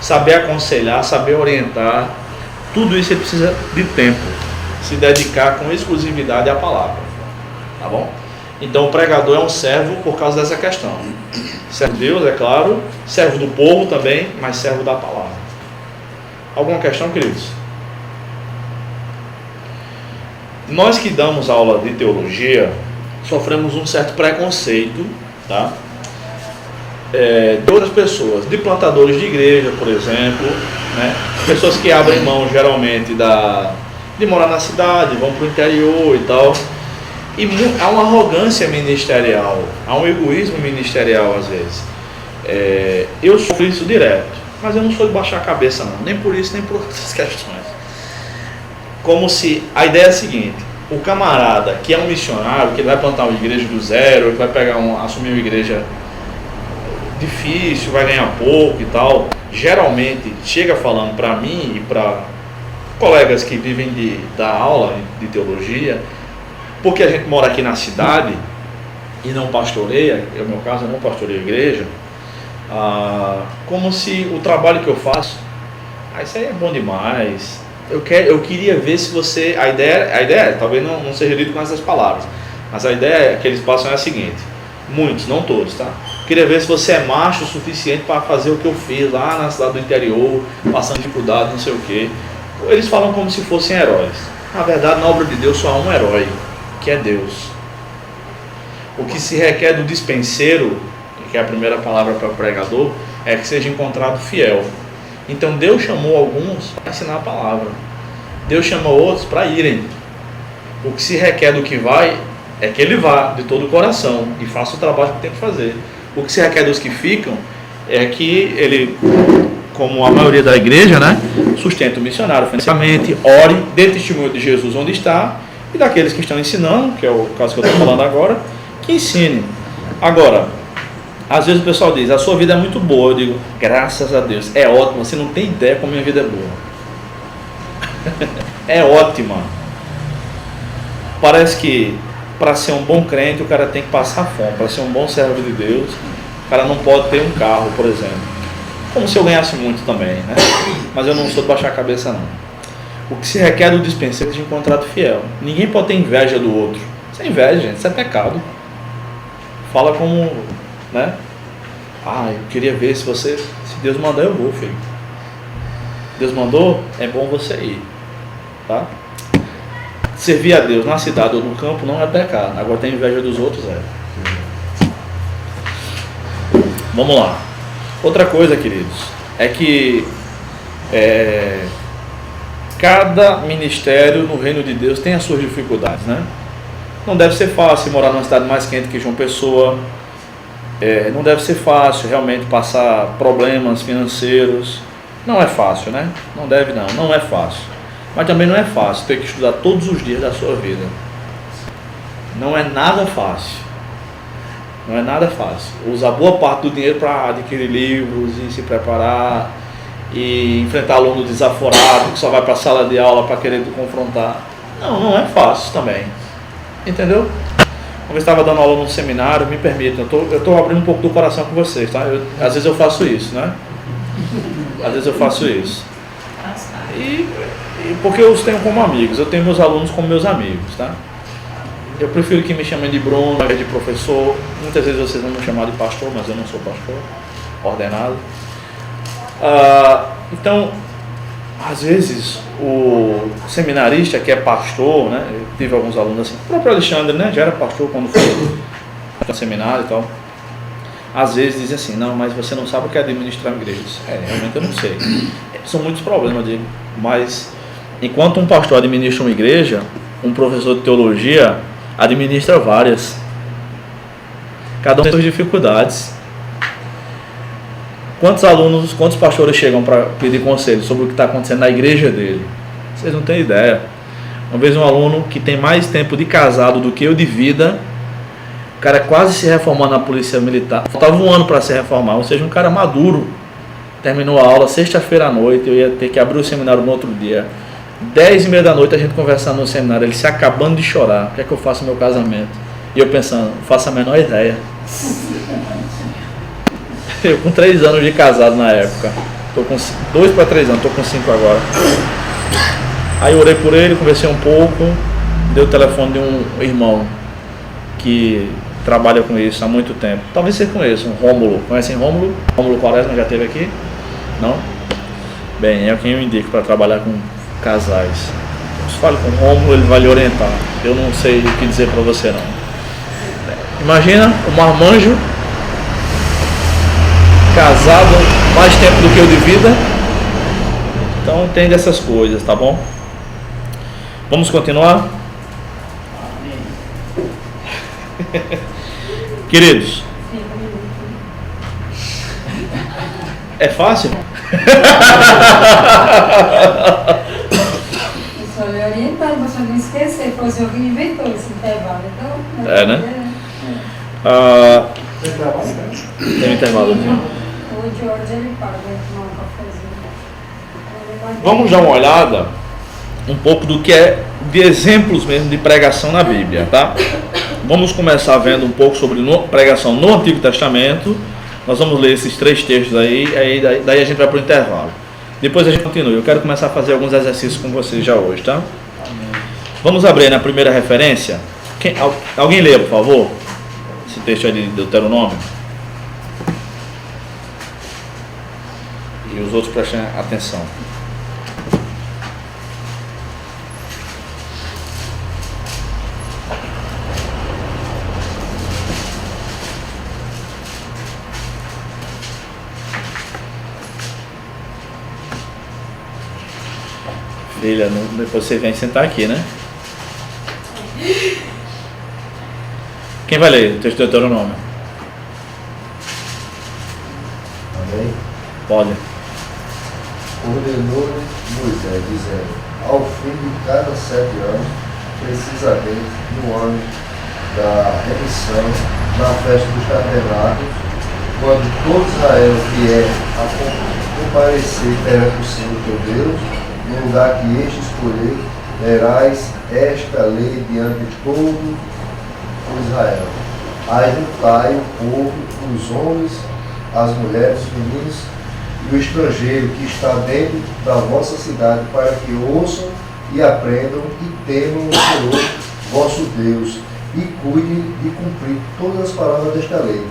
saber aconselhar, saber orientar. Tudo isso ele precisa de tempo. Se dedicar com exclusividade à palavra, tá bom? Então o pregador é um servo por causa dessa questão. Servo de Deus, é claro, servo do povo também, mas servo da palavra. Alguma questão, queridos? Nós que damos aula de teologia sofremos um certo preconceito, tá? De outras pessoas, de plantadores de igreja, por exemplo, né? Pessoas que abrem mão geralmente de morar na cidade, vão para o interior e tal. E há uma arrogância ministerial, há um egoísmo ministerial às vezes. Eu sofro isso direto, mas eu não sou de baixar a cabeça não, nem por isso, nem por outras questões. Como se a ideia é a seguinte: o camarada que é um missionário, que vai plantar uma igreja do zero, que vai assumir uma igreja difícil, vai ganhar pouco e tal, geralmente chega falando para mim e para colegas que vivem da aula de teologia, porque a gente mora aqui na cidade e não pastoreia, no meu caso eu não pastoreio a igreja, como se o trabalho que eu faço, isso aí é bom demais, eu queria ver se você, a ideia talvez não seja dito com essas palavras, mas a ideia que eles passam é a seguinte: muitos, não todos, tá? Queria ver se você é macho o suficiente para fazer o que eu fiz lá na cidade do interior, passando dificuldade, não sei o quê. Eles falam como se fossem heróis. Na verdade, na obra de Deus só há um herói, que é Deus. O que se requer do dispenseiro, que é a primeira palavra para o pregador, é que seja encontrado fiel. Então Deus chamou alguns para ensinar a palavra, Deus chamou outros para irem. O que se requer do que vai é que ele vá de todo o coração e faça o trabalho que tem que fazer. O que se requer dos que ficam é que ele, como a maioria da igreja, né, sustente o missionário financeiramente, ore, dê testemunho de Jesus onde está, e daqueles que estão ensinando, que é o caso que eu estou falando agora, que ensine. Agora, às vezes o pessoal diz: a sua vida é muito boa. Eu digo: graças a Deus, é ótimo, você não tem ideia como a minha vida é boa. É ótima. Parece que para ser um bom crente o cara tem que passar fome. Para ser um bom servo de Deus, o cara não pode ter um carro, por exemplo. Como se eu ganhasse muito também, né? Mas eu não sou de baixar a cabeça não. O que se requer do dispenseiro é de encontrado fiel. Ninguém pode ter inveja do outro. Isso é inveja, gente, isso é pecado. Fala como, né? Eu queria ver se Deus mandar, eu vou, filho. Deus mandou, é bom você ir, tá? Servir a Deus na cidade ou no campo não é pecado. Agora ter inveja dos outros é. Vamos lá. Outra coisa, queridos, é que cada ministério no reino de Deus tem as suas dificuldades, né? Não deve ser fácil morar numa cidade mais quente que João Pessoa. Não deve ser fácil realmente passar problemas financeiros. Não é fácil, né? Não é fácil. Mas também não é fácil ter que estudar todos os dias da sua vida. Não é nada fácil. Não é nada fácil. Usar boa parte do dinheiro para adquirir livros e se preparar e enfrentar aluno desaforado que só vai para a sala de aula para querer te confrontar. Não é fácil também. Entendeu? Uma vez estava dando aula num seminário, me permitam, eu estou abrindo um pouco do coração com vocês, tá? Às vezes eu faço isso, né? Às vezes eu faço isso. E porque eu os tenho como amigos, eu tenho meus alunos como meus amigos, tá? Eu prefiro que me chamem de Bruno, de professor. Muitas vezes vocês vão me chamar de pastor, mas eu não sou pastor ordenado. Então, às vezes, o seminarista que é pastor, né? Eu tive alguns alunos assim, o próprio Alexandre, né? Já era pastor quando foi no seminário e tal. Às vezes dizem assim: não, mas você não sabe o que é administrar uma igreja. Eu disse, realmente eu não sei. São muitos problemas, digo, mas enquanto um pastor administra uma igreja, um professor de teologia administra várias. Cada um tem suas dificuldades. Quantos pastores chegam para pedir conselho sobre o que está acontecendo na igreja dele? Vocês não têm ideia. Uma vez um aluno que tem mais tempo de casado do que eu de vida, o cara quase se reformando na polícia militar, faltava um ano para se reformar, ou seja, um cara maduro. Terminou a aula sexta-feira à noite, eu ia ter que abrir o seminário no outro dia. 10h30 da noite a gente conversando no seminário, ele se acabando de chorar: o que é que eu faço no meu casamento? E eu pensando, não faço a menor ideia. Eu com 3 anos de casado na época, estou com 2 para 3 anos, estou com 5 agora. Aí eu orei por ele, conversei um pouco, dei o telefone de um irmão que trabalha com isso há muito tempo. Talvez você conheça, um Rômulo. Conhecem Rômulo? Rômulo Quaresma já esteve aqui? Não? Bem, é quem eu indico para trabalhar com casais. Se fale com o Rômulo, ele vai lhe orientar. Eu não sei o que dizer para você não. Imagina o marmanjo casado mais tempo do que eu de vida. Então entende essas coisas, tá bom? Vamos continuar? Queridos, é fácil? Eu só lhe orientando, você não esquecer, foi o senhor que inventou esse intervalo. Então, né? Tem um intervalo aqui. O George ele paga, tomar um cafezinho. Vamos dar uma olhada um pouco do que é de exemplos mesmo de pregação na Bíblia, tá? Vamos começar vendo um pouco sobre pregação no Antigo Testamento. Nós vamos ler esses 3 textos aí daí a gente vai para o intervalo. Depois a gente continua. Eu quero começar a fazer alguns exercícios com vocês já hoje, tá? Vamos abrir na primeira referência. Alguém lê, por favor, esse texto aí de Deuteronômio? E os outros prestem atenção. Filha, depois você vem sentar aqui, né? Quem vai ler o texto do Deuteronômio? Amém? Pode. Ordenou-lhe Moisés, dizendo: ao fim de cada 7 anos, precisamente no ano da remissão, na festa dos tabernáculos, quando todo Israel vier a comparecer perante o Senhor teu Deus, no lugar que este escolher, verás esta lei diante de todo o Israel. Ajuntai o povo, os homens, as mulheres, os meninos e o estrangeiro que está dentro da vossa cidade, para que ouçam e aprendam e temam o Senhor vosso Deus e cuidem de cumprir todas as palavras desta lei.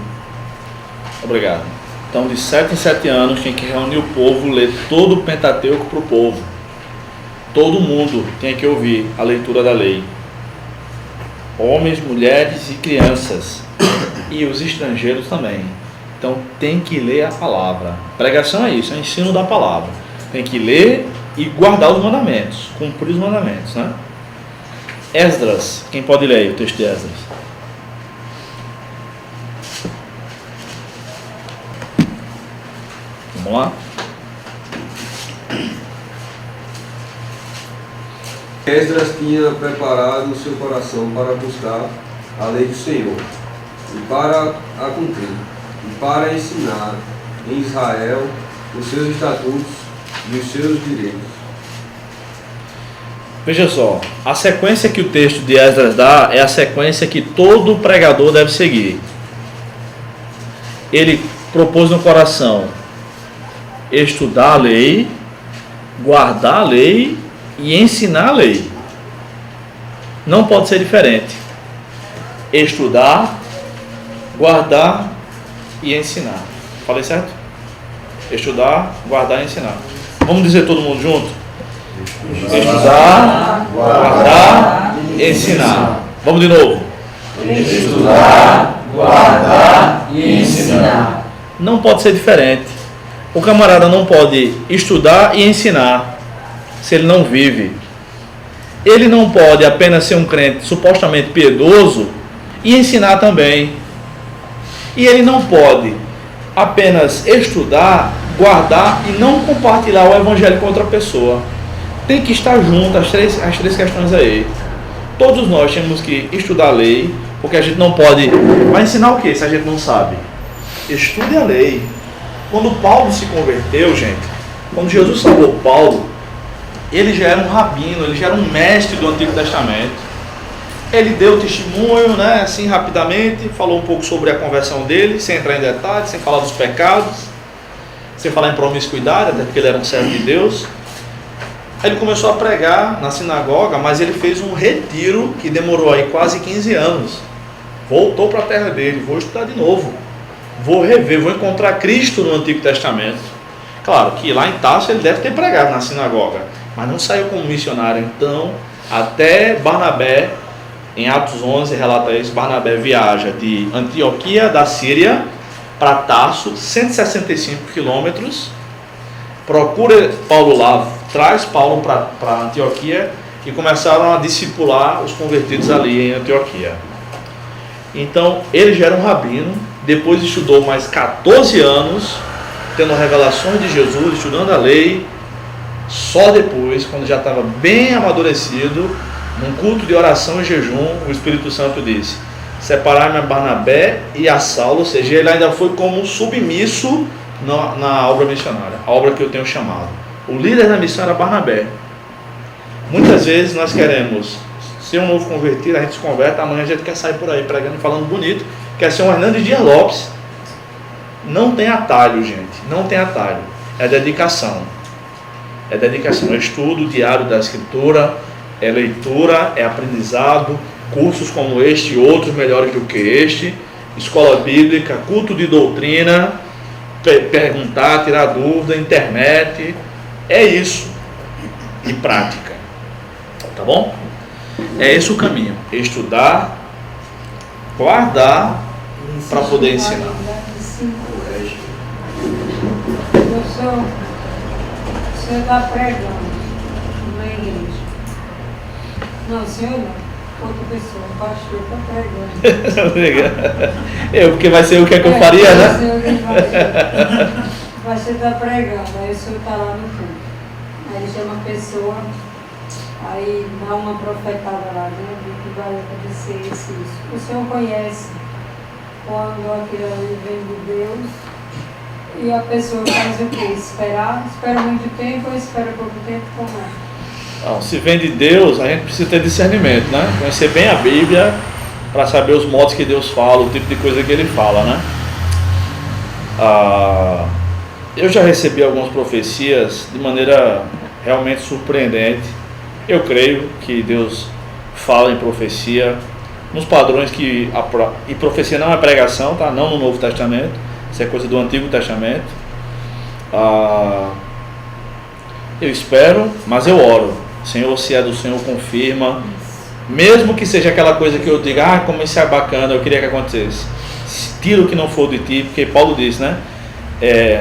Obrigado. Então, de 7 em 7 anos, tem que reunir o povo, ler todo o Pentateuco para o povo. Todo mundo tem que ouvir a leitura da lei. Homens, mulheres e crianças. E os estrangeiros também. Então tem que ler a palavra. Pregação é isso, é o ensino da palavra. Tem que ler e guardar os mandamentos, cumprir os mandamentos, né? Esdras, quem pode ler aí o texto de Esdras? Vamos lá? Esdras tinha preparado o seu coração para buscar a lei do Senhor e para a cumprir, e para ensinar em Israel os seus estatutos e os seus direitos. Veja só, a sequência que o texto de Esdras dá é a sequência que todo pregador deve seguir. Ele propôs no coração estudar a lei, guardar a lei e ensinar a lei. Não pode ser diferente. Estudar, guardar e ensinar. Falei certo? Estudar, guardar e ensinar. Vamos dizer todo mundo junto? Estudar, guardar e ensinar. Vamos de novo. Estudar, guardar e ensinar. Não pode ser diferente. O camarada não pode estudar e ensinar se ele não vive. Ele não pode apenas ser um crente supostamente piedoso e ensinar também. E ele não pode apenas estudar, guardar e não compartilhar o evangelho com outra pessoa. Tem que estar junto as três questões aí. Todos nós temos que estudar a lei, porque a gente não pode... Vai ensinar o que se a gente não sabe? Estude a lei. Quando Paulo se converteu, gente, quando Jesus salvou Paulo, ele já era um rabino, ele já era um mestre do Antigo Testamento. Ele deu testemunho, né, assim rapidamente, falou um pouco sobre a conversão dele, sem entrar em detalhes, sem falar dos pecados, sem falar em promiscuidade, até porque ele era um servo de Deus. Aí ele começou a pregar na sinagoga, mas ele fez um retiro que demorou aí quase 15 anos. Voltou para a terra dele, vou estudar de novo, vou rever, vou encontrar Cristo no Antigo Testamento. Claro que lá em Tarso ele deve ter pregado na sinagoga, mas não saiu como missionário. Então, até Barnabé, em Atos 11 relata isso, Barnabé viaja de Antioquia da Síria para Tarso, 165 quilômetros, procura Paulo lá, traz Paulo para Antioquia e começaram a discipular os convertidos ali em Antioquia. Então, ele já era um rabino, depois estudou mais 14 anos, tendo revelações de Jesus, estudando a lei. Só depois, quando já estava bem amadurecido, num culto de oração e jejum, o Espírito Santo disse: separar-me a Barnabé e a Saulo. Ou seja, ele ainda foi como submisso na obra missionária, a obra que eu tenho chamado. O líder da missão era Barnabé. Muitas vezes nós queremos ser um novo convertido, a gente se converte, amanhã a gente quer sair por aí pregando e falando bonito, quer ser um Hernandes Dias Lopes. Não tem atalho, gente, não tem atalho, é dedicação. É dedicação, é estudo diário da Escritura, é leitura, é aprendizado, cursos como este e outros melhores do que este, escola bíblica, culto de doutrina, perguntar, tirar dúvida, internet, é isso, e prática, tá bom? É esse o caminho, estudar, guardar, para poder ensinar. Professor, o senhor está pregando numa igreja. Não, o senhor não. Outra pessoa, o pastor está pregando. Porque vai ser o que é que eu faria, né? Você está pregando, aí o senhor está lá no culto. Aí chama a pessoa, aí dá uma profetada lá dentro que vai acontecer isso. O senhor conhece quando aquilo ali vem de Deus e a pessoa faz o quê? Espera muito tempo ou espera pouco tempo? Como é? Não, se vem de Deus, a gente precisa ter discernimento, né? Conhecer bem a Bíblia para saber os modos que Deus fala, o tipo de coisa que Ele fala, né? Eu já recebi algumas profecias de maneira realmente surpreendente. Eu creio que Deus fala em profecia nos padrões e profecia não é pregação, tá? Não no Novo Testamento, isso é coisa do Antigo Testamento. Eu espero, mas eu oro. Senhor, se é do Senhor, confirma. Mesmo que seja aquela coisa que eu diga, como isso é bacana, eu queria que acontecesse. Tira o que não for de ti, porque Paulo diz, né?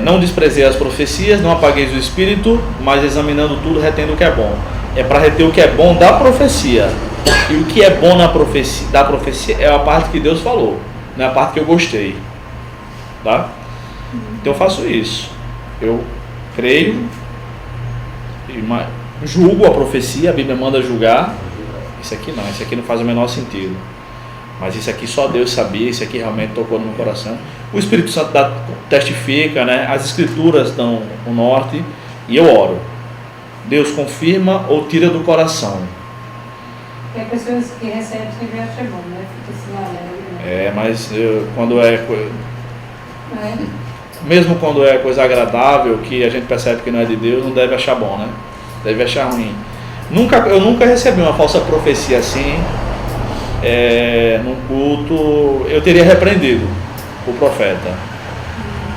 Não desprezei as profecias, não apagueis o espírito, mas examinando tudo, retendo o que é bom. É para reter o que é bom da profecia. E o que é bom da profecia é a parte que Deus falou, não é a parte que eu gostei. Tá? Então eu faço isso. Eu creio, julgo a profecia, a Bíblia manda julgar. Isso aqui não faz o menor sentido. Mas isso aqui só Deus sabia, isso aqui realmente tocou no meu coração. O Espírito Santo testifica, né? As Escrituras dão o norte e eu oro. Deus confirma ou tira do coração. Tem pessoas que recebem sempre acha bom, né? Fica assim alegre, né? Mas quando mesmo quando é coisa agradável, que a gente percebe que não é de Deus, não deve achar bom, né? Deve achar ruim. Eu nunca recebi uma falsa profecia assim, num culto. Eu teria repreendido o profeta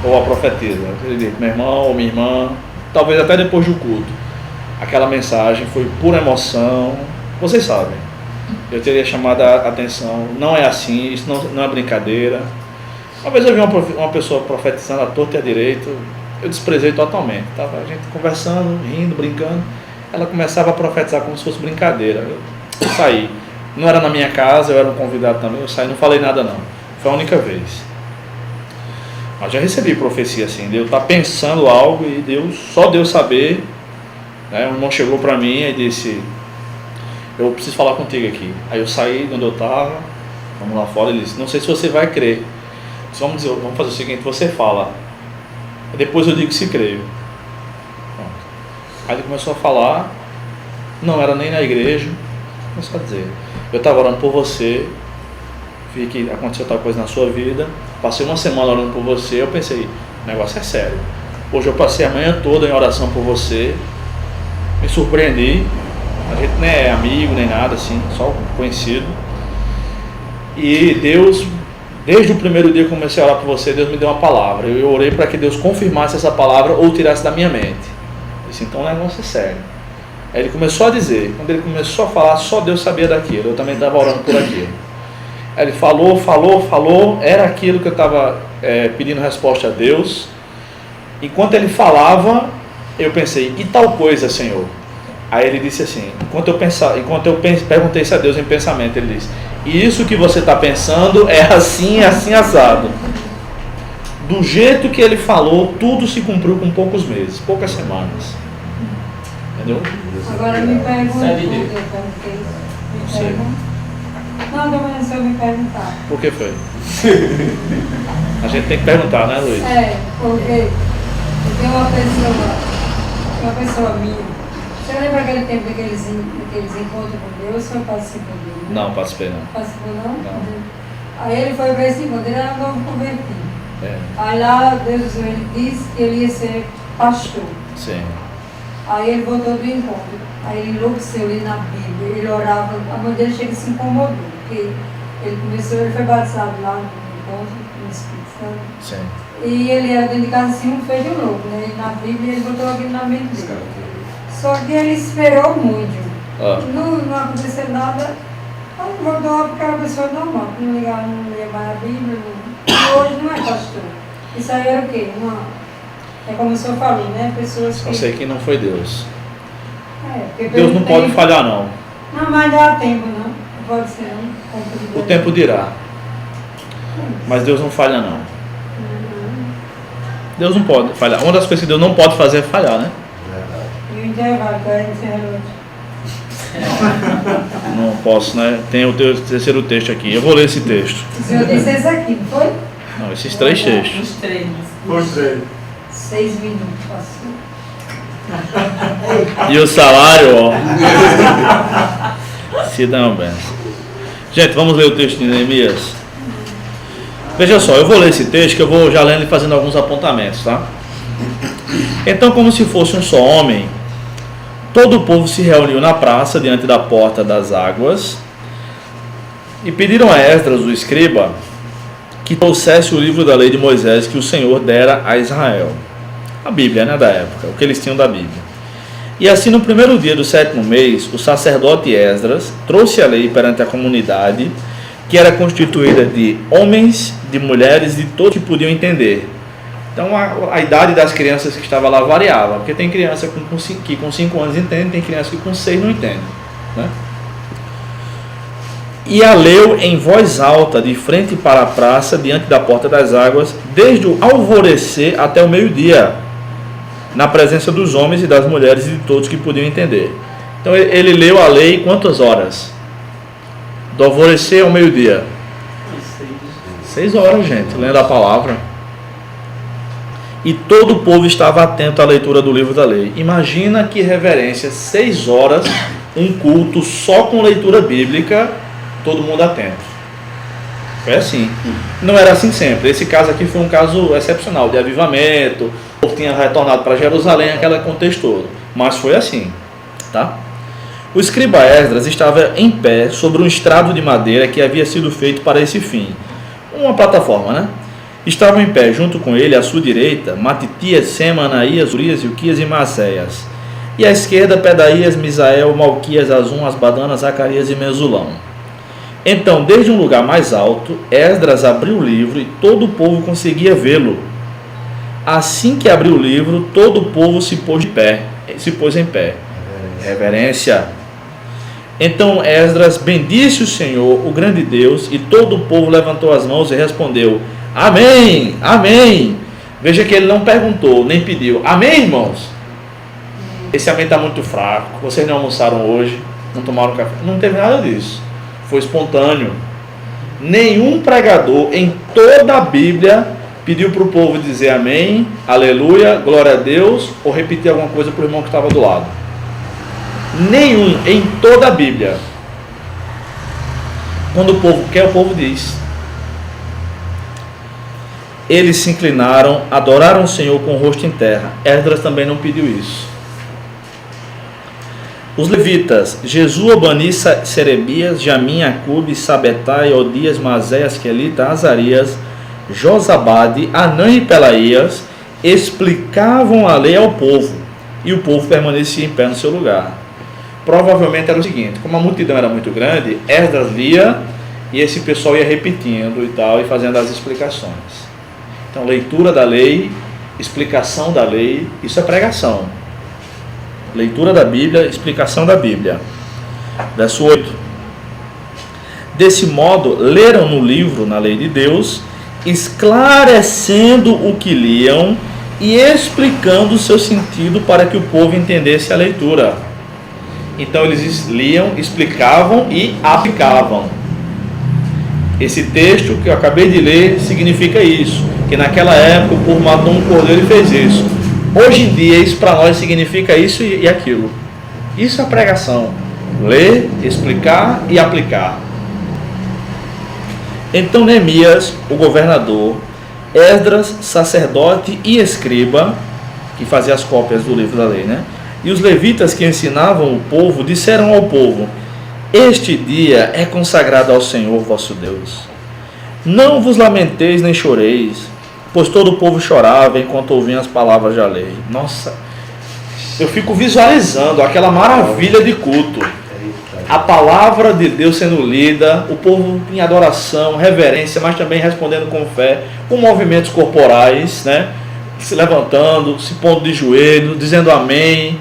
ou a profetisa. Eu teria dito, meu irmão ou minha irmã, talvez até depois do culto, aquela mensagem foi pura emoção, vocês sabem. Eu teria chamado a atenção, não é assim, isso não é brincadeira. Uma vez eu vi uma pessoa profetizando à torta e à direita, eu desprezei totalmente. Tava a gente conversando, rindo, brincando, ela começava a profetizar como se fosse brincadeira. Eu saí. Não era na minha casa, eu era um convidado também, eu saí, não falei nada não. Foi a única vez. Mas já recebi profecia assim, Deus está pensando algo e só Deus saber. Né? Um irmão chegou para mim e disse, eu preciso falar contigo aqui. Aí eu saí de onde eu estava, vamos lá fora, ele disse, não sei se você vai crer. Vamos fazer o seguinte, você fala, depois eu digo se creio. Aí ele começou a falar, não era nem na igreja, começou a dizer, eu estava orando por você, vi que aconteceu tal coisa na sua vida, passei uma semana orando por você, eu pensei, o negócio é sério. Hoje eu passei a manhã toda em oração por você, me surpreendi, a gente não é amigo nem nada assim, só conhecido, e Deus Desde o primeiro dia que eu comecei a orar por você, Deus me deu uma palavra. Eu orei para que Deus confirmasse essa palavra ou tirasse da minha mente. Eu disse, então o negócio é sério. Aí ele começou a dizer, quando ele começou a falar, só Deus sabia daquilo. Eu também estava orando por aquilo. Aí ele falou, era aquilo que eu estava pedindo resposta a Deus. Enquanto ele falava, eu pensei, e tal coisa, Senhor? Aí ele disse assim, enquanto eu perguntei isso a Deus em pensamento, ele disse, e isso que você está pensando é assim, assim, assado. Do jeito que ele falou, tudo se cumpriu com poucos meses, poucas semanas. Entendeu? Agora me pergunta. Não, mas se eu me perguntar. Por que foi? A gente tem que perguntar, né, Luiz? Porque tem uma pessoa minha. Você lembra aquele tempo daqueles encontros com Deus? O senhor participou dele? Não, participei não. Participou não? Não. Aí ele foi ver esse encontro, ele era novo convertido. É. Aí lá, Deus, ele disse que ele ia ser pastor. Sim. Aí ele voltou do encontro. Aí ele enlouqueceu ali na Bíblia, ele orava, a mãe dele chega e se incomodou, porque ele foi batizado lá no encontro, no Espírito Santo. Sim. E ele era dentro de casa assim, um feio de louco, né? E na Bíblia ele botou aquilo na mente dele. Só que ele esperou muito. Não aconteceu nada. Aí voltou porque era uma pessoa normal, que não ligava, não lia mais a Bíblia. E hoje não é pastor. Isso aí era o quê? É como o senhor falou, né? Pessoas que... Só sei que não foi Deus. Porque Deus não pode falhar, não. Não, mas dá tempo, não. Não pode ser, não. O tempo dirá. Mas Deus não falha, não. Deus não pode falhar. Uma das coisas que Deus não pode fazer é falhar, né? E o intervalo, que a gente encerrou. Não posso, né? Tem o terceiro texto aqui. Eu vou ler esse texto. O senhor disse esse aqui, não foi? Não, esses 3 textos. Os 3. Os 3. 6 minutos, passou. E o salário, ó. Se dá uma benção. Gente, vamos ler o texto de Neemias. Veja só, eu vou ler esse texto que eu vou já lendo e fazendo alguns apontamentos, tá? Então, como se fosse um só homem, todo o povo se reuniu na praça diante da porta das águas e pediram a Esdras, o escriba, que trouxesse o livro da lei de Moisés que o Senhor dera a Israel. A Bíblia, né, da época, o que eles tinham da Bíblia. E assim, no primeiro dia do 7º mês, o sacerdote Esdras trouxe a lei perante a comunidade, que era constituída de homens, de mulheres, de todos que podiam entender. Então, a idade das crianças que estavam lá variava, porque tem criança que com 5 anos entende, tem criança que com 6 não entende, né? E a leu em voz alta, de frente para a praça, diante da porta das águas, desde o alvorecer até o meio-dia, na presença dos homens e das mulheres e de todos que podiam entender. Então ele leu a lei quantas horas? Do alvorecer ao meio-dia? 6 horas, gente, lendo a palavra. E todo o povo estava atento à leitura do livro da lei. Imagina que reverência, 6 horas, um culto só com leitura bíblica, todo mundo atento. Foi assim. Não era assim sempre. Esse caso aqui foi um caso excepcional, de avivamento, o povo tinha retornado para Jerusalém, aquele contexto todo. Mas foi assim, tá? O escriba Esdras estava em pé sobre um estrado de madeira que havia sido feito para esse fim. Uma plataforma, né? Estavam em pé, junto com ele, à sua direita, Matitias, Sema, Anaías, Urias, Ilquias e Maceias. E à esquerda, Pedaías, Misael, Malquias, Azum, Asbadana, Zacarias e Mesulão. Então, desde um lugar mais alto, Esdras abriu o livro e todo o povo conseguia vê-lo. Assim que abriu o livro, todo o povo se pôs em pé. Reverência. Então Esdras bendisse o Senhor, o grande Deus, e todo o povo levantou as mãos e respondeu: Amém, amém. Veja que ele não perguntou, nem pediu. Amém, irmãos? Esse amém está muito fraco. Vocês não almoçaram hoje, não tomaram café. Não teve nada disso. Foi espontâneo. Nenhum pregador em toda a Bíblia pediu para o povo dizer amém, aleluia, glória a Deus, ou repetir alguma coisa para o irmão que estava do lado. Nenhum em toda a Bíblia. Quando o povo quer, o povo diz. Eles se inclinaram, adoraram o Senhor com o rosto em terra. Esdras também não pediu isso. Os levitas, Jesua, Bani, Serebias, Jamim, Acube, Sabetai, Odias, Mazéias, Quelita, Azarias, Josabade, Anã e Pelaías explicavam a lei ao povo, e o povo permanecia em pé no seu lugar. Provavelmente era o seguinte: como a multidão era muito grande, Esdras lia e esse pessoal ia repetindo e tal, e fazendo as explicações. Então, leitura da lei, explicação da lei, isso é pregação. Leitura da Bíblia, explicação da Bíblia. Verso 8. Desse modo, leram no livro, na lei de Deus, esclarecendo o que liam e explicando o seu sentido para que o povo entendesse a leitura. Então eles liam, explicavam e aplicavam. Esse texto que eu acabei de ler significa isso, que naquela época o povo matou um cordeiro e fez isso. Hoje em dia isso para nós significa isso e aquilo. Isso é pregação: ler, explicar e aplicar. Então Neemias, o governador, Esdras, sacerdote e escriba, que fazia as cópias do livro da lei, né? E os levitas que ensinavam o povo, disseram ao povo: este dia é consagrado ao Senhor vosso Deus. Não vos lamenteis nem choreis, pois todo o povo chorava enquanto ouviam as palavras da lei. Nossa, eu fico visualizando aquela maravilha de culto. A palavra de Deus sendo lida, o povo em adoração, reverência, mas também respondendo com fé, com movimentos corporais, né? Se levantando, se pondo de joelho, dizendo amém,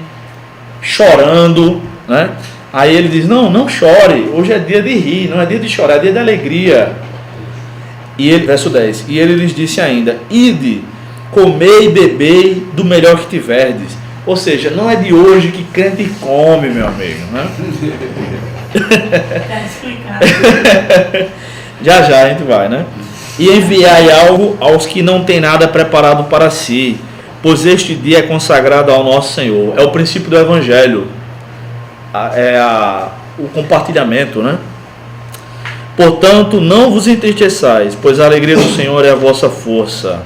chorando, né? Aí ele diz: não chore, hoje é dia de rir, não é dia de chorar, é dia de alegria. E ele, verso 10, e ele lhes disse ainda: ide, comei e bebei do melhor que tiverdes. Ou seja, não é de hoje que crente come, meu amigo, né? Está explicado. Já a gente vai, né? E enviai algo aos que não têm nada preparado para si, pois este dia é consagrado ao nosso Senhor. É o princípio do Evangelho, o compartilhamento, né? Portanto, não vos entristeçais, pois a alegria do Senhor é a vossa força.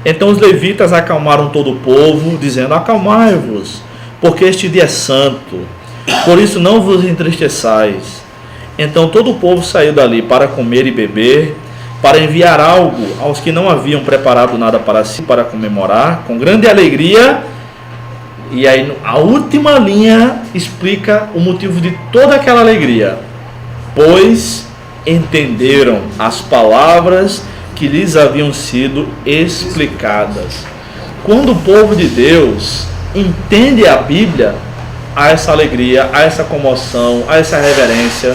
Então os levitas acalmaram todo o povo, dizendo: acalmai-vos, porque este dia é santo, por isso não vos entristeçais. Então todo o povo saiu dali para comer e beber, para enviar algo aos que não haviam preparado nada para si, para comemorar com grande alegria. E aí a última linha explica o motivo de toda aquela alegria: pois entenderam as palavras que lhes haviam sido explicadas. Quando o povo de Deus entende a Bíblia, há essa alegria, há essa comoção, há essa reverência.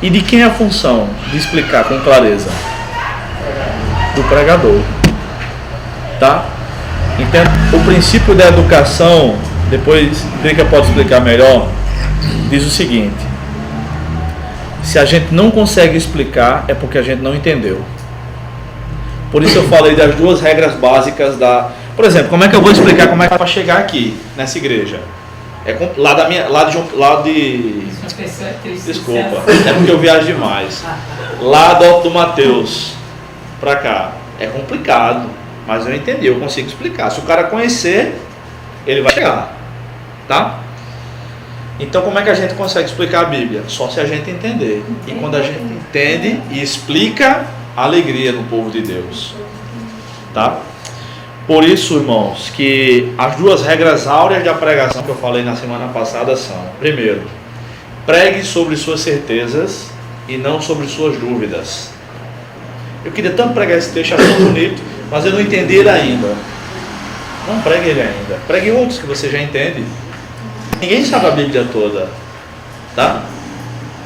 E de quem é a função de explicar com clareza? Do pregador. Tá? Então, o princípio da educação, depois Drica pode explicar melhor, diz o seguinte: se a gente não consegue explicar, é porque a gente não entendeu. Por isso eu falei das duas regras básicas da... Por exemplo, como é que eu vou explicar como é que para chegar aqui, nessa igreja? Desculpa, é porque eu viajo demais. Lá do Alto do Mateus para cá. É complicado, mas eu entendi, eu consigo explicar. Se o cara conhecer, ele vai chegar. Tá? Então como é que a gente consegue explicar a Bíblia? Só se a gente entender. E quando a gente entende e explica, a alegria no povo de Deus. Tá? Por isso, irmãos, que as duas regras áureas da pregação que eu falei na semana passada são: primeiro, pregue sobre suas certezas e não sobre suas dúvidas. Eu queria tanto pregar esse texto, achei tão bonito, mas eu não entendi ele ainda. Não pregue ele ainda. Pregue outros que você já entende. Ninguém sabe a Bíblia toda. Tá?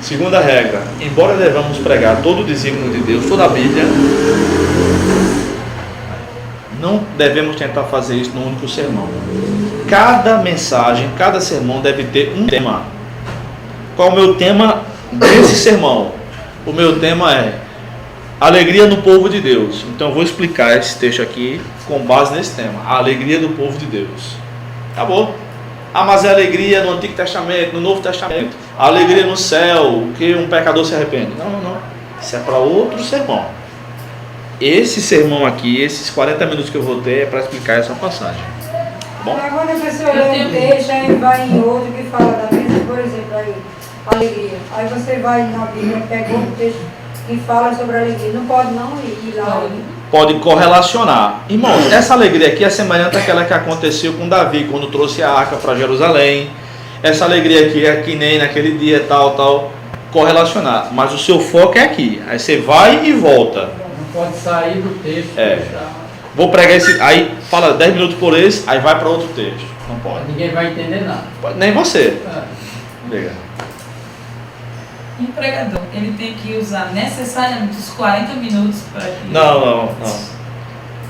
Segunda regra: embora devamos pregar todo o desígnio de Deus, toda a Bíblia, não devemos tentar fazer isso num único sermão. Cada mensagem, cada sermão deve ter um tema. Qual é o meu tema desse sermão? O meu tema é alegria no povo de Deus. Então eu vou explicar esse texto aqui com base nesse tema: a alegria do povo de Deus. Acabou. Ah, mas é alegria no Antigo Testamento, no Novo Testamento. A alegria no céu, que um pecador se arrepende. Não. Isso é para outro sermão. Esse sermão aqui, esses 40 minutos que eu vou ter, é para explicar essa passagem. bom? Agora a pessoa lê um texto, aí vai em outro que fala da mesma, por exemplo, aí, alegria. Aí você vai na Bíblia, pega outro texto que fala sobre alegria. Não pode não ir lá. Pode correlacionar. Irmãos, essa alegria aqui é semelhante àquela que aconteceu com Davi, quando trouxe a arca para Jerusalém. Essa alegria aqui é que nem naquele dia, tal, correlacionar. Mas o seu foco é aqui. Aí você vai e volta. Não pode sair do texto. Vou pregar esse. Aí fala 10 minutos por esse, aí vai para outro texto. Não pode. Ninguém vai entender nada. Nem você. Liga. Um pregador, ele tem que usar necessariamente os 40 minutos para que... Não.